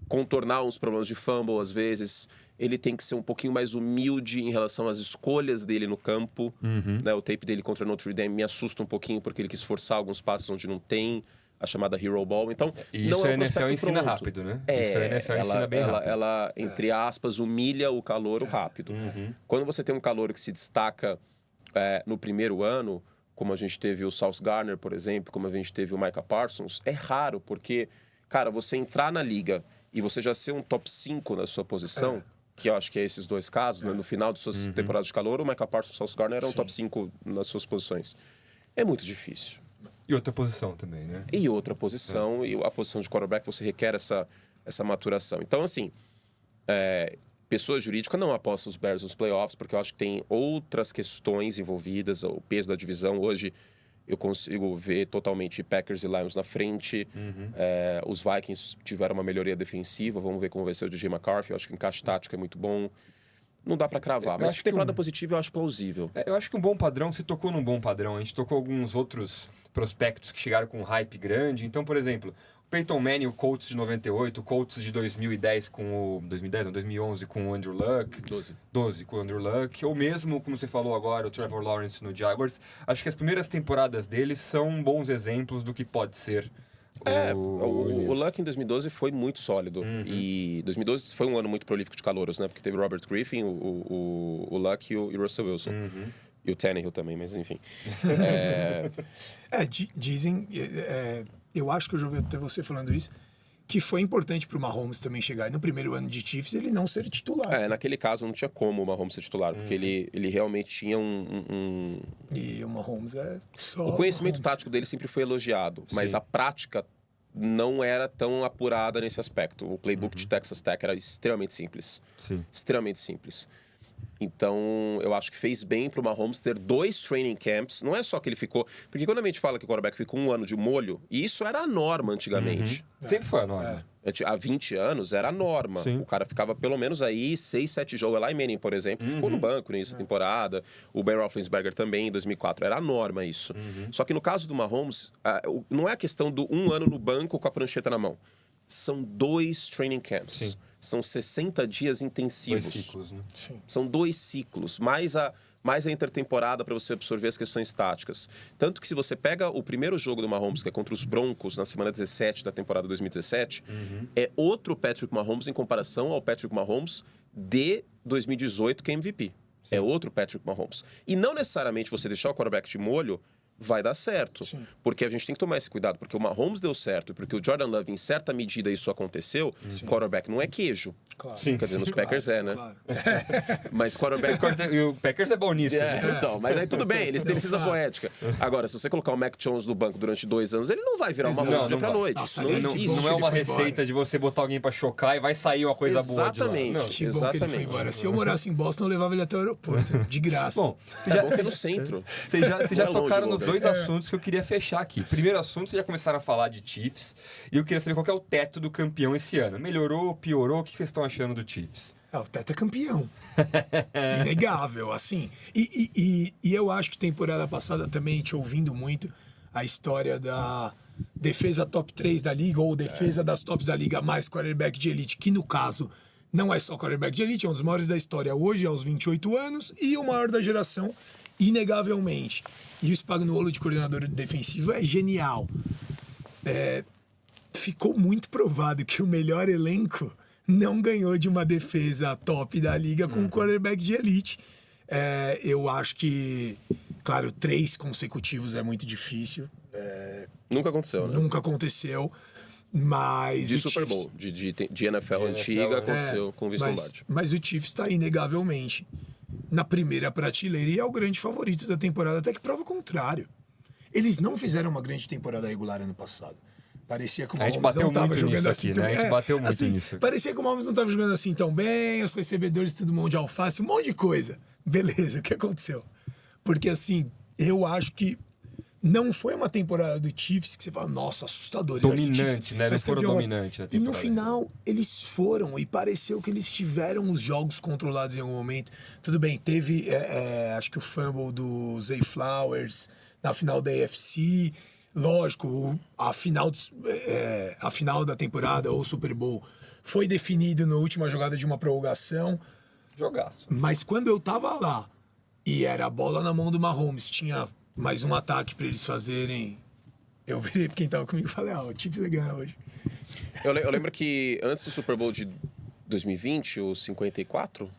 contornar uns problemas de fumble às vezes, ele tem que ser um pouquinho mais humilde em relação às escolhas dele no campo. Né? O tape dele contra Notre Dame me assusta um pouquinho porque ele quis forçar alguns passos onde não tem, a chamada hero ball. Então, e não isso é a um NFL prospecto ensina pronto. rápido, né? Isso a NFL ensina bem rápido. Ela, entre aspas, humilha o calouro rápido. Quando você tem um calouro que se destaca no primeiro ano, como a gente teve o Sauce Gardner, por exemplo, como a gente teve o Micah Parsons, é raro, porque, cara, você entrar na liga e você já ser um top 5 na sua posição, que eu acho que é esses dois casos, né? No final de suas temporadas de calor, o Micah Parsons e o Sauce Gardner eram top 5 nas suas posições. É muito difícil. E outra posição também, né? E outra posição, e a posição de quarterback, você requer essa maturação. Então, assim, pessoa jurídica não aposta os Bears nos playoffs, porque eu acho que tem outras questões envolvidas, o peso da divisão. Hoje eu consigo ver totalmente Packers e Lions na frente. Os Vikings tiveram uma melhoria defensiva, vamos ver como vai ser o DJ McCarthy. Eu acho que o encaixe tático é muito bom. Não dá pra cravar, mas temporada positiva eu acho plausível. Eu acho que um bom padrão, você tocou num bom padrão. A gente tocou alguns outros prospectos que chegaram com um hype grande. Então, por exemplo, o Peyton Manning, o Colts de 98, o Colts de 2010 com o... 2011 com o Andrew Luck. 12 com o Andrew Luck. Ou mesmo, como você falou agora, o Trevor Lawrence no Jaguars. Acho que as primeiras temporadas deles são bons exemplos do que pode ser o Luck em 2012 foi muito sólido. E 2012 foi um ano muito prolífico de calouros, né? Porque teve o Robert Griffin, o Luck e o Russell Wilson. E o Tannehill também, mas enfim. Dizem... eu acho que eu já ouvi até você falando isso, que foi importante para o Mahomes também chegar. E no primeiro ano de Chiefs, ele não ser titular. Naquele caso não tinha como o Mahomes ser titular, porque ele realmente tinha E o Mahomes é só... O conhecimento tático dele sempre foi elogiado, mas a prática não era tão apurada nesse aspecto. O playbook de Texas Tech era extremamente simples. Extremamente simples. Então, eu acho que fez bem pro Mahomes ter 2 training camps. Não é só que ele ficou... Porque quando a gente fala que o quarterback ficou 1 ano de molho, e isso era a norma antigamente. Sempre foi a norma. Há 20 anos era a norma. O cara ficava pelo menos aí 6, 7 jogos. Eli Manning, por exemplo, ficou no banco nessa temporada. O Ben Roethlisberger também, em 2004. Era a norma isso. Só que no caso do Mahomes, não é a questão do 1 ano no banco com a prancheta na mão. São 2 training camps. São 60 dias intensivos. 2 ciclos, né? São 2 ciclos, mais a intertemporada para você absorver as questões táticas. Tanto que se você pega o primeiro jogo do Mahomes, que é contra os Broncos, na semana 17 da temporada 2017, é outro Patrick Mahomes em comparação ao Patrick Mahomes de 2018, que é MVP. É outro Patrick Mahomes. E não necessariamente você deixar o quarterback de molho vai dar certo. Porque a gente tem que tomar esse cuidado. Porque o Mahomes deu certo, porque o Jordan Love, em certa medida, isso aconteceu. Quarterback não é queijo. Quer dizer, nos Packers né? Mas quarterback... E o Packers é bom nisso. Então, mas aí tudo bem, eles têm licença poética. Agora, se você colocar o Mac Jones no banco durante 2 anos, ele não vai virar uma Mahomes do dia pra noite. Nossa, não existe. Não é uma receita de você botar alguém pra chocar e vai sair uma coisa boa de lá. Que bom que ele foi embora. Se eu morasse em Boston, eu levava ele até o aeroporto. De graça. Bom, bom que é no centro. Vocês já tocaram nos 2 assuntos que eu queria fechar aqui. Primeiro assunto, vocês já começaram a falar de Chiefs. E eu queria saber qual que é o teto do campeão esse ano. Melhorou, piorou? O que vocês estão achando do Chiefs? O teto é campeão. Inegável, assim. E eu acho que temporada passada também, te ouvindo muito, a história da defesa top 3 da liga, ou defesa das tops da liga, mais quarterback de elite, que no caso não é só quarterback de elite, é um dos maiores da história hoje, aos 28 anos, e o maior da geração, inegavelmente. E o Spagnuolo de coordenador defensivo é genial. Ficou muito provado que o melhor elenco não ganhou de uma defesa top da liga com um quarterback de elite. Eu acho que, claro, 3 consecutivos é muito difícil. Nunca aconteceu, né? Nunca aconteceu, mas... De Super Bowl, de NFL antiga, aconteceu com o Vince Lombardi. Mas o Chiefs está inegavelmente na primeira prateleira e é o grande favorito da temporada, até que prova o contrário. Eles não fizeram uma grande temporada regular ano passado. Parecia que o Mahomes não estava jogando assim tão bem. A gente bateu muito nisso. Parecia que o Mahomes não estava jogando assim tão bem, os recebedores tudo mão de alface, um monte de coisa. Beleza, o que aconteceu? Porque assim, eu acho que não foi uma temporada do Chiefs que você fala, nossa, assustador. Dominante, né? Não foram dominantes. E no final, eles foram, e pareceu que eles tiveram os jogos controlados em algum momento. Tudo bem, teve, acho que o fumble do Zay Flowers na final da AFC. Lógico, a final da temporada, ou Super Bowl, foi definido na última jogada de uma prorrogação. Jogaço. Mas quando eu tava lá, e era a bola na mão do Mahomes, tinha mais um ataque para eles fazerem. Eu virei pra quem tava comigo e falei, o Chiefs vai ganhar hoje. Eu lembro que antes do Super Bowl de 2020, o 54?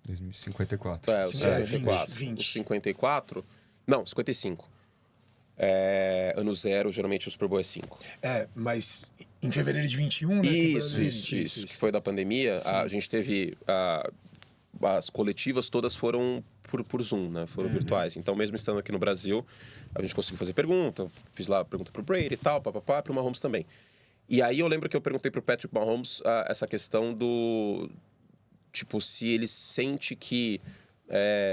2054. O 54. 20. O 54. Não, 55. Ano zero, geralmente o Super Bowl é 5. Mas em fevereiro de 21, né? Isso. Que foi da pandemia. A gente teve... as coletivas todas foram por Zoom, né? Foram virtuais. Então, mesmo estando aqui no Brasil, a gente conseguiu fazer pergunta. Fiz lá a pergunta pro Brady e tal, papapá, pro Mahomes também. E aí eu lembro que eu perguntei pro Patrick Mahomes essa questão do... Tipo, se ele sente que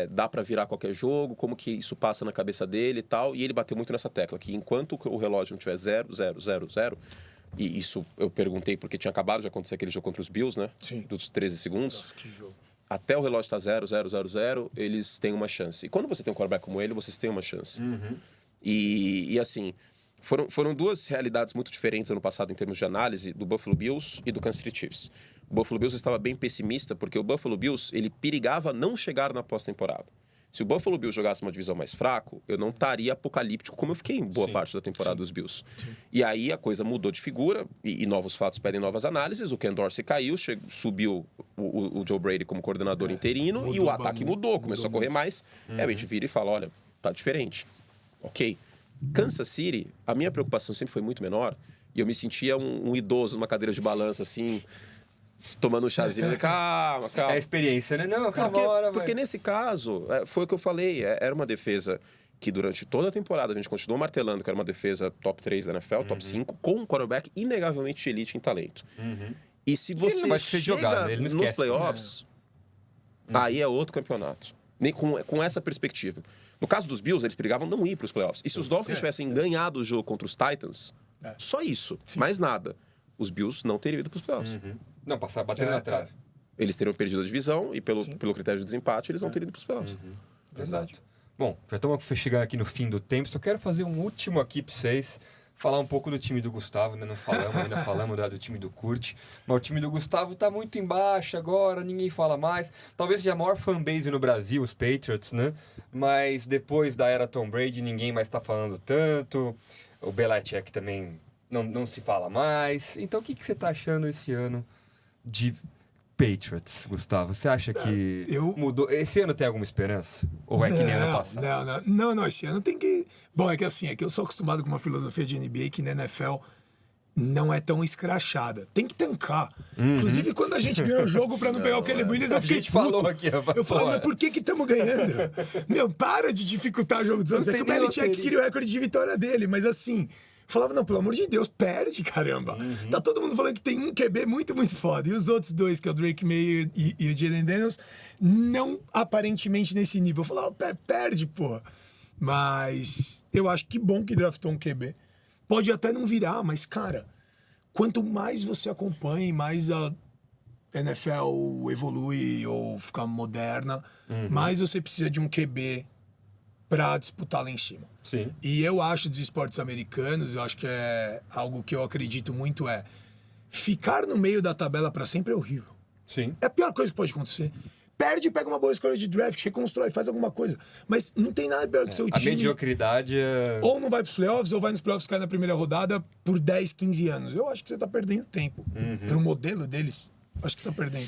dá para virar qualquer jogo, como que isso passa na cabeça dele e tal. E ele bateu muito nessa tecla, que enquanto o relógio não tiver 0, 0, 0, 0... E isso eu perguntei porque tinha acabado de acontecer aquele jogo contra os Bills, né? Sim. Dos 13 segundos. Nossa, que jogo. Até o relógio tá 0, 0, 0, 0, eles têm uma chance. E quando você tem um quarterback como ele, vocês têm uma chance. E assim, foram duas realidades muito diferentes ano passado em termos de análise do Buffalo Bills e do Kansas City Chiefs. O Buffalo Bills estava bem pessimista porque o Buffalo Bills, ele perigava não chegar na pós-temporada. Se o Buffalo Bills jogasse uma divisão mais fraco, eu não estaria apocalíptico como eu fiquei em boa parte da temporada dos Bills. E aí a coisa mudou de figura e novos fatos pedem novas análises. O Ken Dorsey caiu, subiu o Joe Brady como coordenador interino e o ataque mudou, começou a correr mais. Aí a gente vira e fala, olha, tá diferente. Ok. Kansas City, a minha preocupação sempre foi muito menor e eu me sentia um idoso numa cadeira de balança assim... Tomando um chazinho, calma. É a experiência, né? Não, calma, porque nesse caso, foi o que eu falei, era uma defesa que durante toda a temporada a gente continuou martelando que era uma defesa top 3 da NFL, top 5, com um quarterback inegavelmente elite em talento. E se você chega nos playoffs, aí é outro campeonato. Nem com essa perspectiva. No caso dos Bills, eles perigavam não ir para os playoffs. E se os Dolphins tivessem ganhado o jogo contra os Titans, só isso, mais nada, os Bills não teriam ido para os playoffs. Não, passar batendo na trave. Eles teriam perdido a divisão e pelo critério de desempate, eles não teriam ido para os playoffs. Exato. Bom, já estamos chegando aqui no fim do tempo, só quero fazer um último aqui para vocês. Falar um pouco do time do Gustavo, né? Não falamos, ainda falamos do time do Kurt. Mas o time do Gustavo tá muito embaixo agora, ninguém fala mais. Talvez seja a maior fanbase no Brasil, os Patriots, né? Mas depois da era Tom Brady, ninguém mais tá falando tanto. O Belichick também não se fala mais. Então o que você tá achando esse ano de Patriots, Gustavo? Você acha que mudou? Esse ano tem alguma esperança? Ou é que nem ano passado? Não, esse ano tem que... Bom, é que eu sou acostumado com uma filosofia de NBA que na NFL não é tão escrachada. Tem que tancar. Inclusive, quando a gente ganhou o jogo pra não pegar o Caleb Williams, eu fiquei puto. Falou aqui, eu falava, mas por que estamos ganhando? Meu, para de dificultar o jogo dos anos. É que o Belichick queria o recorde de vitória dele, mas assim... Falava, não, pelo amor de Deus, perde, caramba. Tá todo mundo falando que tem um QB muito, muito foda. E os outros dois, que é o Drake May e o Jalen Daniels, não aparentemente nesse nível. Eu falava, perde, pô. Mas eu acho que bom que draftou um QB. Pode até não virar, mas, cara, quanto mais você acompanha, mais a NFL evolui ou fica moderna, mais você precisa de um QB para disputar lá em cima. Sim. E eu acho dos esportes americanos, eu acho que é algo que eu acredito muito ficar no meio da tabela para sempre é horrível. Sim. É a pior coisa que pode acontecer. Perde, pega uma boa escolha de draft, reconstrói, faz alguma coisa. Mas não tem nada pior que seu time... A mediocridade é... Ou não vai pros playoffs, ou vai nos playoffs e cai na primeira rodada por 10, 15 anos. Eu acho que você tá perdendo tempo. Pro modelo deles, acho que você tá perdendo.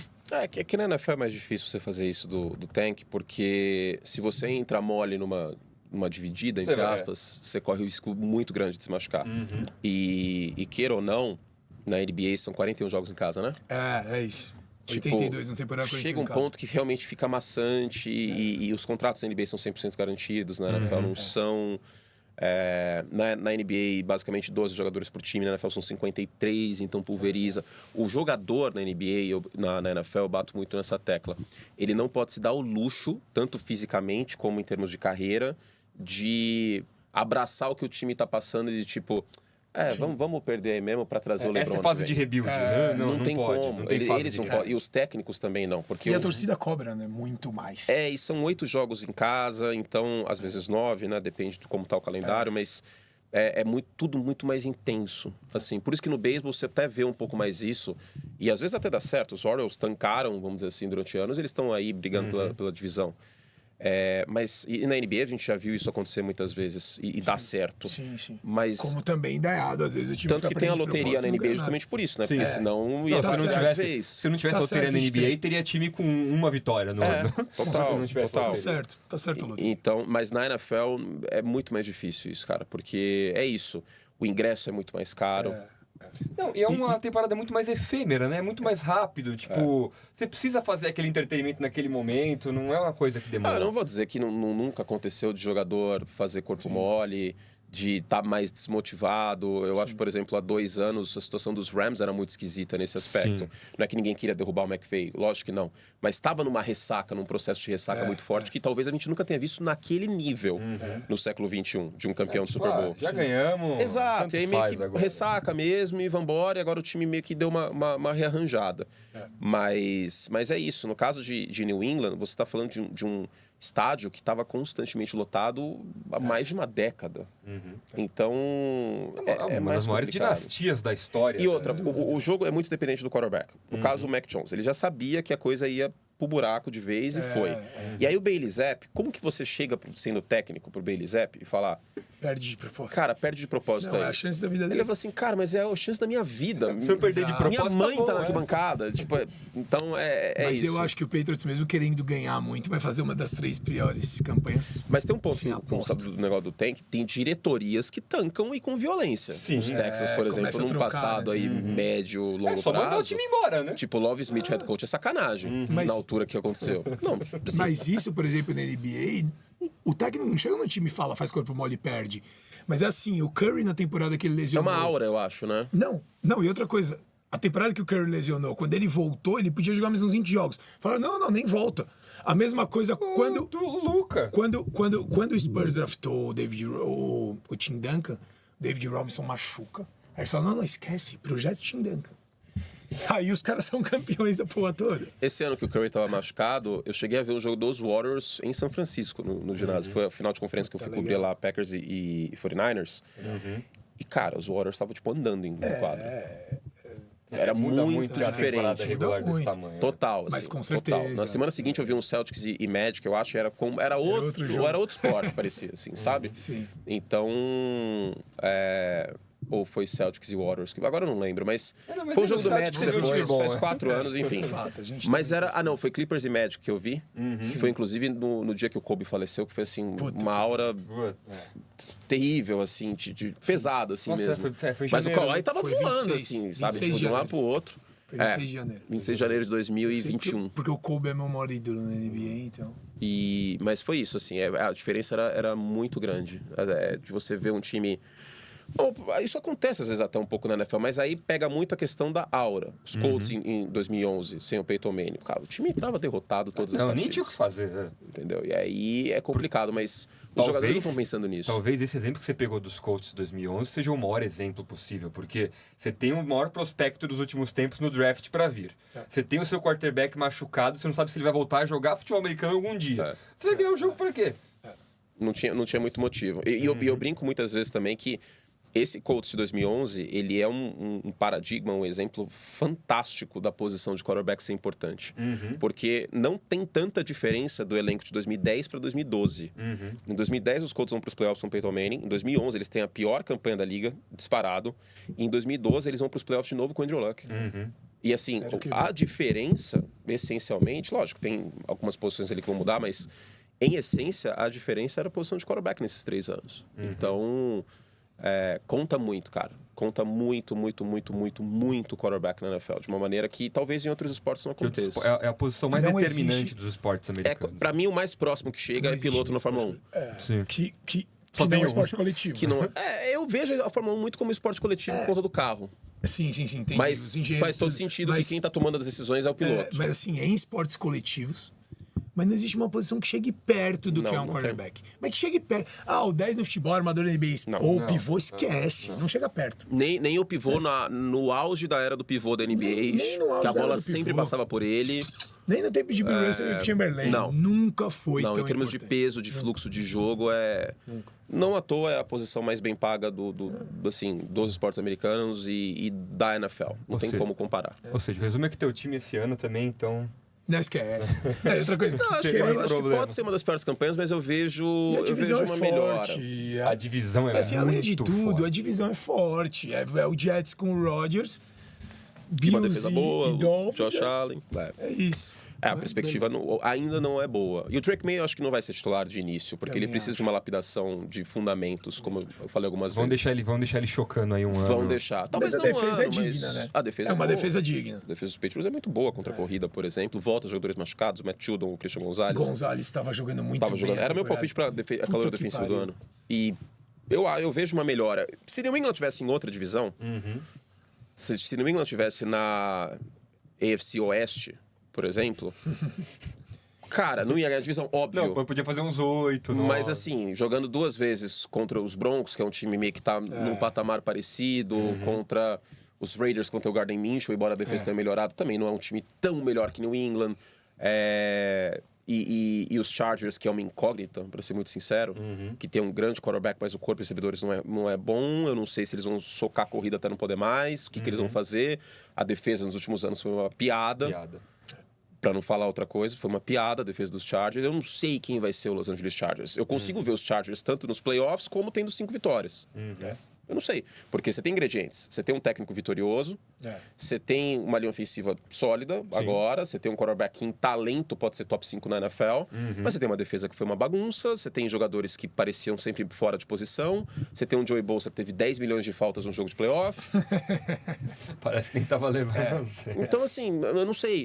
Que na NFL é mais difícil você fazer isso do tank, porque se você entra mole numa dividida, entre aspas, você corre o risco muito grande de se machucar. E queira ou não, na NBA são 41 jogos em casa, né? É isso. Tipo, 82 na temporada 41 chega um em casa. ponto que realmente fica maçante e os contratos da NBA são 100% garantidos, né? Na NFL não são... na NBA, basicamente 12 jogadores por time, na NFL são 53, então pulveriza. O jogador na NBA, na NFL, eu bato muito nessa tecla. Ele não pode se dar o luxo, tanto fisicamente como em termos de carreira, de abraçar o que o time tá passando e de tipo... vamos perder aí mesmo para trazer o LeBron. Essa é fase de rebuild, né? Não tem pode, como. não tem fase Eles de não rebuild. podem. E os técnicos também não. Porque E a torcida cobra, né? Muito mais. e são 8 jogos em casa, então às vezes 9, né? Depende de como tá o calendário, mas tudo muito mais intenso. Assim, por isso que no beisebol você até vê um pouco mais isso. E às vezes até dá certo. Os Orioles tancaram, vamos dizer assim, durante anos, eles estão aí brigando pela divisão. Mas e na NBA a gente já viu isso acontecer muitas vezes e dá certo. Sim. Mas Como também dá errado, às vezes o time tanto que tem a loteria na NBA justamente por isso, né? Porque senão ia Se não tivesse Tá loteria certo, na a gente NBA, tem. teria time com uma vitória no ano. Total. Tá certo, Ludo. Então, mas na NFL é muito mais difícil isso, cara, porque é isso. O ingresso é muito mais caro. Não, e é uma temporada muito mais efêmera, né? Muito mais rápido. Tipo, você precisa fazer aquele entretenimento naquele momento, não é uma coisa que demora. Eu não vou dizer que nunca aconteceu de jogador fazer corpo mole, de estar mais desmotivado. Eu acho, por exemplo, há 2 anos a situação dos Rams era muito esquisita nesse aspecto. Sim. Não é que ninguém queria derrubar o McVay, lógico que não. Mas estava num processo de ressaca muito forte que talvez a gente nunca tenha visto naquele nível no século XXI, de um campeão do Super Bowl. Já ganhamos. Exato, e aí meio que agora. ressaca mesmo e vambora, e agora o time meio que deu uma rearranjada. Mas é isso, no caso de New England, você está falando de um estádio que estava constantemente lotado há mais de uma década. Então, É uma mais das maiores complicado. dinastias da história. E outra, o jogo é muito dependente do quarterback. No caso, o Mac Jones, ele já sabia que a coisa ia pro buraco de vez e foi. E aí o Bailey Zapp, como que você chega sendo técnico pro Bailey Zapp e falar... Perde de propósito. Cara, perde de propósito Não, aí. é a chance da vida dele. Ele falou assim, cara, mas é a chance da minha vida. Se eu perder de propósito, minha mãe tá bom, tá na arquibancada. Tipo, então Mas isso. eu acho que o Patriots, mesmo querendo ganhar muito, vai fazer uma das 3 piores campanhas. Mas tem um ponto Sim, no aposto. sabe, do negócio do tank, tem diretorias que tancam e com violência. Sim. Os Texas, por exemplo, começa a num trocar, passado né? aí médio, longo só mandar o prazo. time embora, né? Tipo, Love Smith, head coach, é sacanagem Mas- na altura que aconteceu. Não, assim, Mas isso, por exemplo, na NBA, o técnico não chega no time e fala, faz corpo mole e perde. Mas é assim, o Curry na temporada que ele é lesionou... uma aura, eu acho, né? Não, e outra coisa, a temporada que o Curry lesionou, quando ele voltou, ele podia jogar mais uns 20 jogos. Falaram, não, nem volta. A mesma coisa quando... Do Luca. Quando o Spurs draftou o Tim Duncan, David Robinson machuca. Aí eles falam, não, esquece, projeto Tim Duncan. Aí os caras são campeões da porra toda. Esse ano que o Curry tava machucado, eu cheguei a ver um jogo dos Warriors em São Francisco, no ginásio. Foi a final de conferência que eu fui cobrir lá, Packers e 49ers. E, cara, os Warriors estavam, tipo, andando no quadro. Era Muda muito a temporada diferente. regular Muda desse muito. tamanho. Total, Mas assim, com certeza. total. Na semana seguinte eu vi um Celtics e Magic, eu acho, era outro jogo. outro esporte, parecia, assim, sabe? Sim. Então, ou foi Celtics e Warriors, que agora eu não lembro, mas Não, mas foi um jogo do Celtics Magic teve um time depois, bom, faz né? 4 anos, enfim. Fato, a gente Mas também era, não, foi Clippers e Magic que eu vi. Foi inclusive no dia que o Kobe faleceu, que foi assim, Puta uma que aura terrível, assim, pesada, assim Nossa, mesmo. foi em Mas o janeiro, Kawhi né? tava Foi voando, 26, assim, sabe? 26 Tipo, de um lado de pro outro. Foi 26 de janeiro. 26 de janeiro de 2021. Porque o Kobe é meu maior ídolo na NBA, então... Mas foi isso, assim, a diferença era muito grande. De você ver um time... Bom, isso acontece às vezes até um pouco na NFL, mas aí pega muito a questão da aura. Os Colts em 2011, sem o Peyton Manning. Cara, o time entrava derrotado todas as Não, partidas. nem tinha o que fazer. Né? Entendeu? E aí é complicado, mas os jogadores não estão pensando nisso. Talvez esse exemplo que você pegou dos Colts de 2011 seja o maior exemplo possível, porque você tem o maior prospecto dos últimos tempos no draft para vir. Você tem o seu quarterback machucado, você não sabe se ele vai voltar a jogar futebol americano algum dia. Você vai ganhar o jogo para quê? Não tinha muito motivo. E eu brinco muitas vezes também que esse Colts de 2011, ele é um paradigma, um exemplo fantástico da posição de quarterback ser importante. Porque não tem tanta diferença do elenco de 2010 para 2012. Em 2010, os Colts vão para os playoffs com o Peyton Manning. Em 2011, eles têm a pior campanha da liga, disparado. E em 2012, eles vão para os playoffs de novo com o Andrew Luck. E assim, a diferença, essencialmente, lógico, tem algumas posições ali que vão mudar, mas em essência, a diferença era a posição de quarterback nesses 3 anos. Então... conta muito, cara. Conta muito o quarterback na NFL. De uma maneira que talvez em outros esportes não aconteça. É a posição mais Não determinante existe. dos esportes americanos. Pra mim, o mais próximo que chega Não é piloto existe na Fórmula 1. Sim. Que Só não tem é um. esporte coletivo. Que não, eu vejo a Fórmula 1 muito como esporte coletivo por conta do carro. Sim, entendi. Mas Os engenheiros, faz todo tudo. sentido Mas, que quem tá tomando as decisões é o piloto. mas assim, em esportes coletivos, mas não existe uma posição que chegue perto do Não, que é um não quarterback. Mas que chegue perto. O 10 no futebol, armador da NBA, ou o pivô, esquece. Não chega perto. Nem o pivô no auge da era do pivô da NBA, Nem no auge que a da era bola do sempre pivô. passava por ele. Nem no tempo de Bill Russell e Chamberlain. não. Nunca foi Não, tão em termos de importante. peso, de fluxo de jogo, não à toa é a posição mais bem paga assim, dos esportes americanos e da NFL. Não tem como comparar. Ou seja, resume que teu time esse ano também, então... Não esquece. Outra coisa. Não, acho Tem que, mais eu acho que problema. pode ser uma das piores campanhas, mas eu vejo E a divisão uma é melhora. forte. A divisão é Assim, além de muito tudo, forte. a divisão é forte. É o Jets com o Rodgers, Uma Bills defesa boa, e Dolphins. Josh Allen. É isso. A perspectiva ainda não é boa. E o Drake May eu acho que não vai ser titular de início, porque ele Também precisa de uma lapidação de fundamentos, como eu falei algumas Vão vezes. deixar ele chocando aí um ano. Vão deixar. Talvez Mas a não defesa um é ano, mas digna, né? A defesa É uma boa. defesa digna. A defesa dos Patriots é muito boa contra a corrida, por exemplo. Volta jogadores machucados, o Matt Judon, o Christian Gonzalez. Gonzalez estava jogando muito Tava bem. jogando. a Era meu temporada. palpite para a calor Puta que defensivo do pariu. ano. E eu vejo uma melhora. Se New England tivesse em outra divisão, se New England tivesse na AFC Oeste, por exemplo, cara, não ia ganhar a divisão, óbvio. Não, podia fazer uns 8, Mas assim, jogando 2 vezes contra os Broncos, que é um time meio que tá num patamar parecido, contra os Raiders, contra o Gardner Minshew, embora a defesa tenha melhorado, também não é um time tão melhor que New England. E os Chargers, que é uma incógnita, para ser muito sincero, que tem um grande quarterback, mas o corpo de recebedores não é bom. Eu não sei se eles vão socar a corrida até não poder mais, o que eles vão fazer. A defesa nos últimos anos foi uma piada. Pra não falar outra coisa, foi uma piada a defesa dos Chargers. Eu não sei quem vai ser o Los Angeles Chargers. Eu consigo ver os Chargers tanto nos playoffs como tendo 5 vitórias. Eu não sei, porque você tem ingredientes. Você tem um técnico vitorioso, você tem uma linha ofensiva sólida agora, você tem um quarterback que em talento pode ser top 5 na NFL, mas você tem uma defesa que foi uma bagunça, você tem jogadores que pareciam sempre fora de posição, você tem um Joey Bosa que teve 10 milhões de faltas no jogo de playoff. Parece que nem tava levando. Então, assim,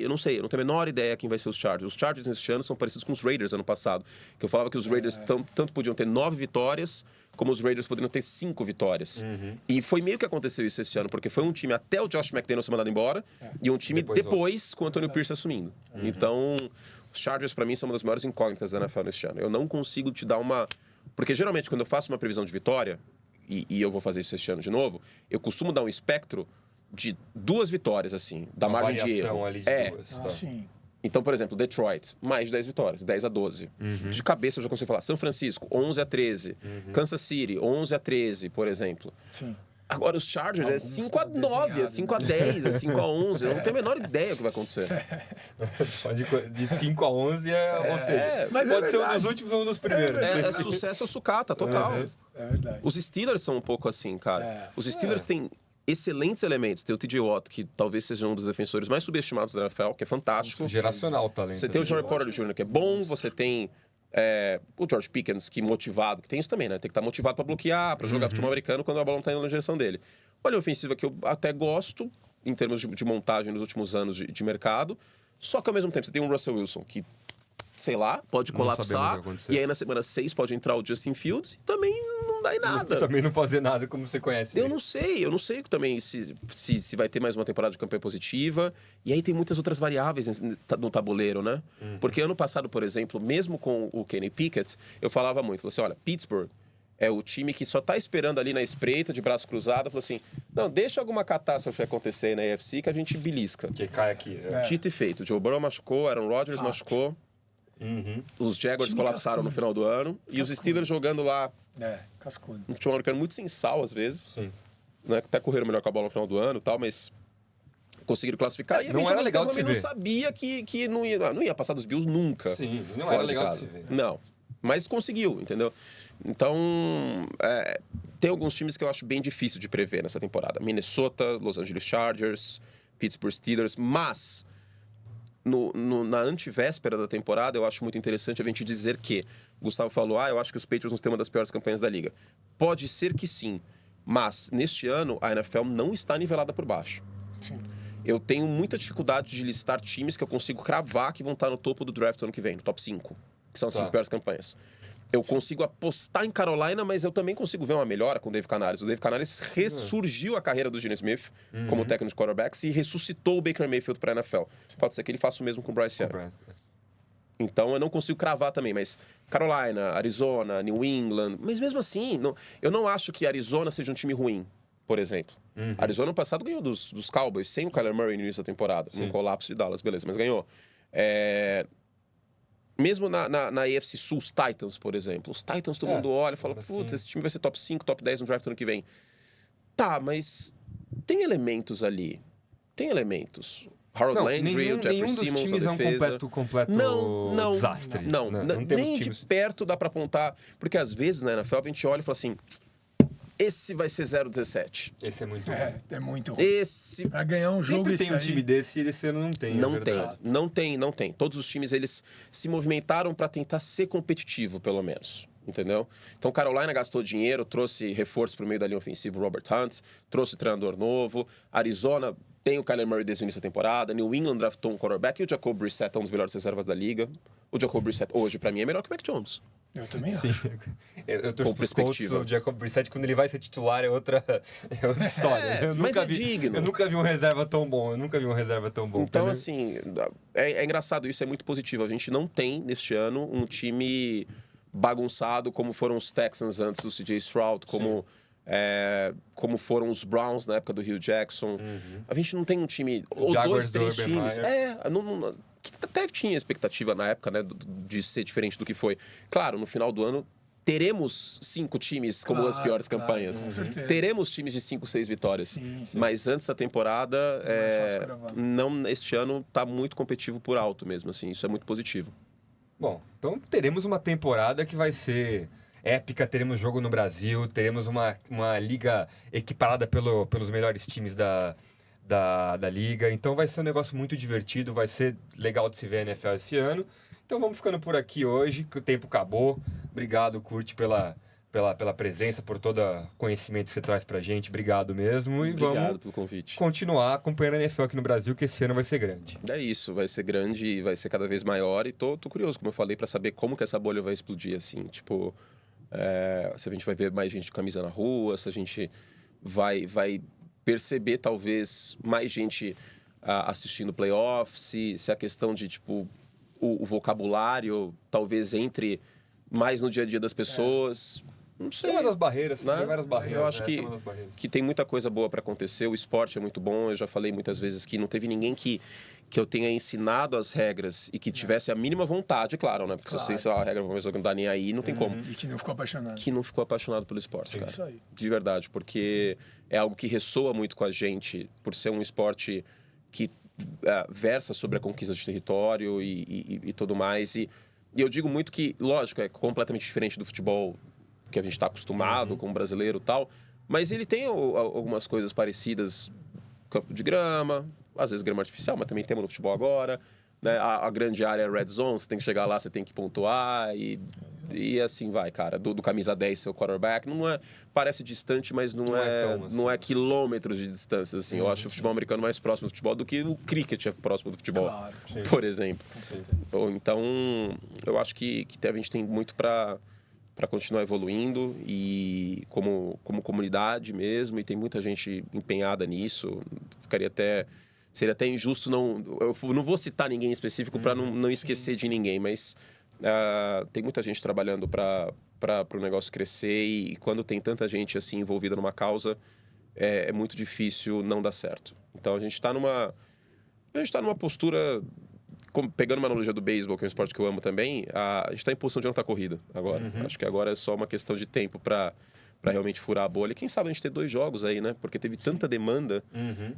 eu não tenho a menor ideia quem vai ser os Chargers. Os Chargers neste ano são parecidos com os Raiders ano passado, que eu falava que os Raiders tanto podiam ter 9 vitórias, como os Raiders poderiam ter 5 vitórias. E foi meio que aconteceu isso esse ano, porque foi um time até o Josh McDaniels ser mandado embora, e um time depois com o Antonio Pierce assumindo. Então, os Chargers, pra mim, são uma das maiores incógnitas da NFL neste ano. Eu não consigo te dar uma... Porque, geralmente, quando eu faço uma previsão de vitória, e eu vou fazer isso este ano de novo, eu costumo dar um espectro de 2 vitórias, assim, da Uma margem de erro. ali de 2. Tá. Sim. Então, por exemplo, Detroit, mais de 10 vitórias, 10-12. De cabeça eu já consigo falar. São Francisco, 11-13. Kansas City, 11-13, por exemplo. Sim. Agora, os Chargers Alguns é 5-9, é 5-10, é 5-11. Eu não tenho a menor ideia do que vai acontecer. De 5 a 11 ou seja, mas pode é ser um verdade. dos últimos ou um dos primeiros. É sucesso ou sucata, total. É verdade. Os Steelers são um pouco assim, cara. Os Steelers têm excelentes elementos. Tem o TJ Watt, que talvez seja um dos defensores mais subestimados da NFL, que é fantástico. Geracional o talento. Você tem o Joey Porter Jr., que é bom. Você tem o George Pickens, que motivado, que tem isso também, né? Tem que estar motivado para bloquear, para jogar futebol americano quando a bola não está indo na direção dele. Olha a ofensiva que eu até gosto, em termos de montagem nos últimos anos de mercado. Só que ao mesmo tempo você tem um Russell Wilson que, sei lá, pode Não colapsar. sabemos o que vai acontecer. E aí na semana 6 pode entrar o Justin Fields e também não dá em nada. Também não fazer nada como você conhece. Eu não sei também se vai ter mais uma temporada de campanha positiva. E aí tem muitas outras variáveis no tabuleiro, né? Porque ano passado, por exemplo, mesmo com o Kenny Pickett, eu falava muito, falei assim, olha, Pittsburgh é o time que só tá esperando ali na espreita, de braço cruzado, falou assim, não, deixa alguma catástrofe acontecer na AFC que a gente belisca. Que cai aqui. Dito e feito. Joe Burrow machucou, Aaron Rodgers machucou. Os Jaguars Time colapsaram cascudo. no final do ano. E os Steelers jogando lá Cascudo. um futebol americano muito sem sal, às vezes. Sim. Né? Até correram melhor com a bola no final do ano e tal, mas conseguiram classificar. E a Não gente era legal de se não ver. sabia que não ia passar dos Bills nunca. Sim, não fora era de legal de casa. se ver. Não. Mas conseguiu, entendeu? Então, tem alguns times que eu acho bem difícil de prever nessa temporada. Minnesota, Los Angeles Chargers, Pittsburgh Steelers, mas na antivéspera da temporada, eu acho muito interessante a gente dizer que o Gustavo falou, eu acho que os Patriots vão ter uma das piores campanhas da liga. Pode ser que sim, Mas, neste ano, a NFL não está nivelada por baixo. Sim. Eu tenho muita dificuldade de listar times que eu consigo cravar que vão estar no topo do draft ano que vem, no top 5, que são as 5 piores campanhas. Eu consigo apostar em Carolina, mas eu também consigo ver uma melhora com o Dave Canales. O Dave Canales ressurgiu a carreira do Geno Smith como técnico de quarterbacks e ressuscitou o Baker Mayfield para a NFL. Pode ser que ele faça o mesmo com o Bryce Young. Então, eu não consigo cravar também, mas Carolina, Arizona, New England... Mas mesmo assim, eu não acho que Arizona seja um time ruim, por exemplo. Arizona, no passado, ganhou dos Cowboys, sem o Kyler Murray no início da temporada. No colapso de Dallas, beleza, mas ganhou. Mesmo na AFC Sul, os Titans, por exemplo. Os Titans, todo mundo olha e fala, putz, esse time vai ser top 5, top 10 no draft ano que vem. Tá, mas tem elementos ali. Tem elementos. Harold Landry, o Jeffrey Simmons, a defesa. É um completo desastre. Não nem times... de perto dá pra apontar. Porque às vezes, na NFL, a gente olha e fala assim... Esse vai ser 0-17. Esse é muito ruim. É muito ruim. Esse... Pra ganhar um jogo, sempre tem um time desse e esse ano não tem. Não tem. Todos os times, eles se movimentaram para tentar ser competitivo, pelo menos. Entendeu? Então, Carolina gastou dinheiro, trouxe reforço pro meio da linha ofensiva, Robert Hunt, trouxe treinador novo. Arizona tem o Kyler Murray desde o início da temporada. New England draftou um quarterback e o Jacob Brissett é um dos melhores reservas da liga. O Jacob Brissett, hoje, para mim, é melhor que o Mac Jones. Eu também Sim. acho. Eu torço pros Colts, o Jacob Brissett, quando ele vai ser titular, é outra história. Mas é digno. Eu nunca vi um reserva tão bom. Então, assim, é engraçado isso, é muito positivo. A gente não tem, neste ano, um time bagunçado como foram os Texans antes do CJ Stroud, como foram os Browns na época do Hugh Jackson. A gente não tem um time... Ou Jaguars, 2, 3 times. Que até tinha expectativa na época, né, de ser diferente do que foi. Claro, no final do ano, teremos 5 times como as piores campanhas. Com certeza. Teremos times de 5, 6 vitórias. Sim. Mas antes da temporada, este ano tá muito competitivo por alto mesmo, assim. Isso é muito positivo. Bom, então teremos uma temporada que vai ser épica, teremos jogo no Brasil, teremos uma liga equiparada pelos melhores times da liga. Então vai ser um negócio muito divertido, vai ser legal de se ver a NFL esse ano. Então vamos ficando por aqui hoje, que o tempo acabou. Obrigado, Kurt, pela presença, por todo o conhecimento que você traz pra gente. Obrigado mesmo. E Obrigado pelo convite. Continuar acompanhando a NFL aqui no Brasil, que esse ano vai ser grande. É isso, vai ser grande e vai ser cada vez maior. E tô curioso, como eu falei, pra saber como que essa bolha vai explodir, assim. Tipo, se a gente vai ver mais gente de camisa na rua, se a gente vai perceber, talvez, mais gente assistindo playoffs, se a questão de, tipo, o vocabulário talvez entre mais no dia a dia das pessoas. Não sei. Tem uma das barreiras, né? Tem várias barreiras. Eu acho que tem muita coisa boa para acontecer. O esporte é muito bom. Eu já falei muitas vezes que não teve ninguém que eu tenha ensinado as regras e que tivesse a mínima vontade, claro, né? Porque se você ensinar a regra pra uma pessoa que não tá nem aí, não tem como. E que não ficou apaixonado. Que não ficou apaixonado pelo esporte, cara. Isso aí. De verdade, porque é algo que ressoa muito com a gente, por ser um esporte que versa sobre a conquista de território e tudo mais. E eu digo muito que, lógico, é completamente diferente do futebol que a gente está acostumado, como brasileiro e tal, mas ele tem algumas coisas parecidas. Campo de grama, às vezes grama artificial, mas também temos no futebol agora. Né? A grande área é red zone, você tem que chegar lá, você tem que pontuar e assim vai, cara. Do camisa 10, seu quarterback, parece distante, mas não é quilômetros de distância, assim. Eu acho o futebol americano mais próximo do futebol do que o cricket é próximo do futebol, claro, por exemplo. Então, eu acho que a gente tem muito para continuar evoluindo e como comunidade mesmo, e tem muita gente empenhada nisso. Seria até injusto eu não vou citar ninguém específico para não esquecer de ninguém, mas tem muita gente trabalhando para o negócio crescer, e quando tem tanta gente assim envolvida numa causa, é muito difícil não dar certo. Então a gente está numa postura, pegando uma analogia do beisebol, que é um esporte que eu amo também, a gente está em posição de não estar corrida agora. Acho que agora é só uma questão de tempo para realmente furar a bolha. E quem sabe a gente ter 2 jogos aí, né? Porque teve tanta demanda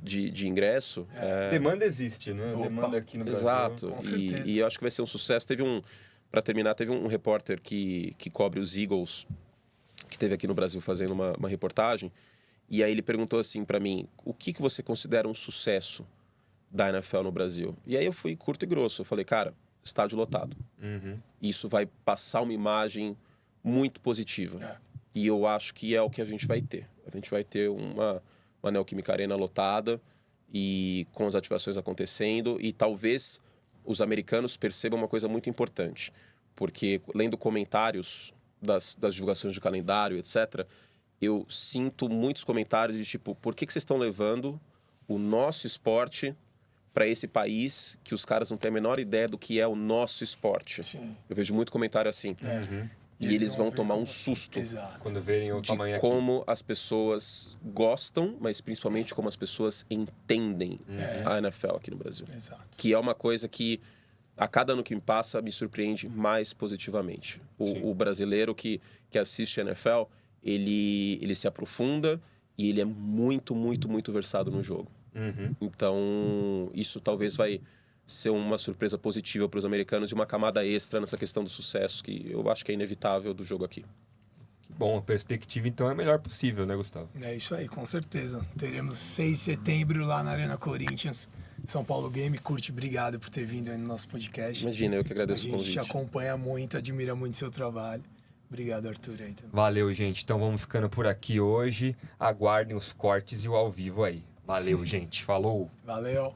de ingresso. Demanda existe, né? Opa. Demanda aqui no Brasil. Exato. Com certeza. E eu acho que vai ser um sucesso. Para terminar, teve um repórter que cobre os Eagles, que esteve aqui no Brasil fazendo uma reportagem. E aí ele perguntou assim para mim, o que você considera um sucesso da NFL no Brasil? E aí eu fui curto e grosso. Eu falei, cara, estádio lotado. Isso vai passar uma imagem muito positiva. E eu acho que é o que a gente vai ter. A gente vai ter uma Neoquímica Arena lotada e com as ativações acontecendo. E talvez os americanos percebam uma coisa muito importante. Porque, lendo comentários das divulgações de calendário, etc., eu sinto muitos comentários de tipo, por que vocês estão levando o nosso esporte para esse país que os caras não têm a menor ideia do que é o nosso esporte? Sim. Eu vejo muito comentário assim. E eles vão tomar um susto. Exato. Quando verem o tamanho aqui. Como as pessoas gostam, mas principalmente como as pessoas entendem a NFL aqui no Brasil. Exato. Que é uma coisa que, a cada ano que me passa, me surpreende mais positivamente. O brasileiro que assiste a NFL, ele se aprofunda e ele é muito, muito, muito versado no jogo. Então, isso talvez vai ser uma surpresa positiva para os americanos e uma camada extra nessa questão do sucesso, que eu acho que é inevitável do jogo aqui. Bom, a perspectiva então é a melhor possível, né, Gustavo? É isso aí, com certeza. Teremos 6 de setembro lá na Arena Corinthians, São Paulo Game. Curte, obrigado por ter vindo aí no nosso podcast. Imagina, eu que agradeço o convite. A gente te acompanha muito, admira muito seu trabalho. Obrigado, Arthur. Aí também. Valeu, gente. Então vamos ficando por aqui hoje. Aguardem os cortes e o ao vivo aí. Valeu, gente. Falou! Valeu!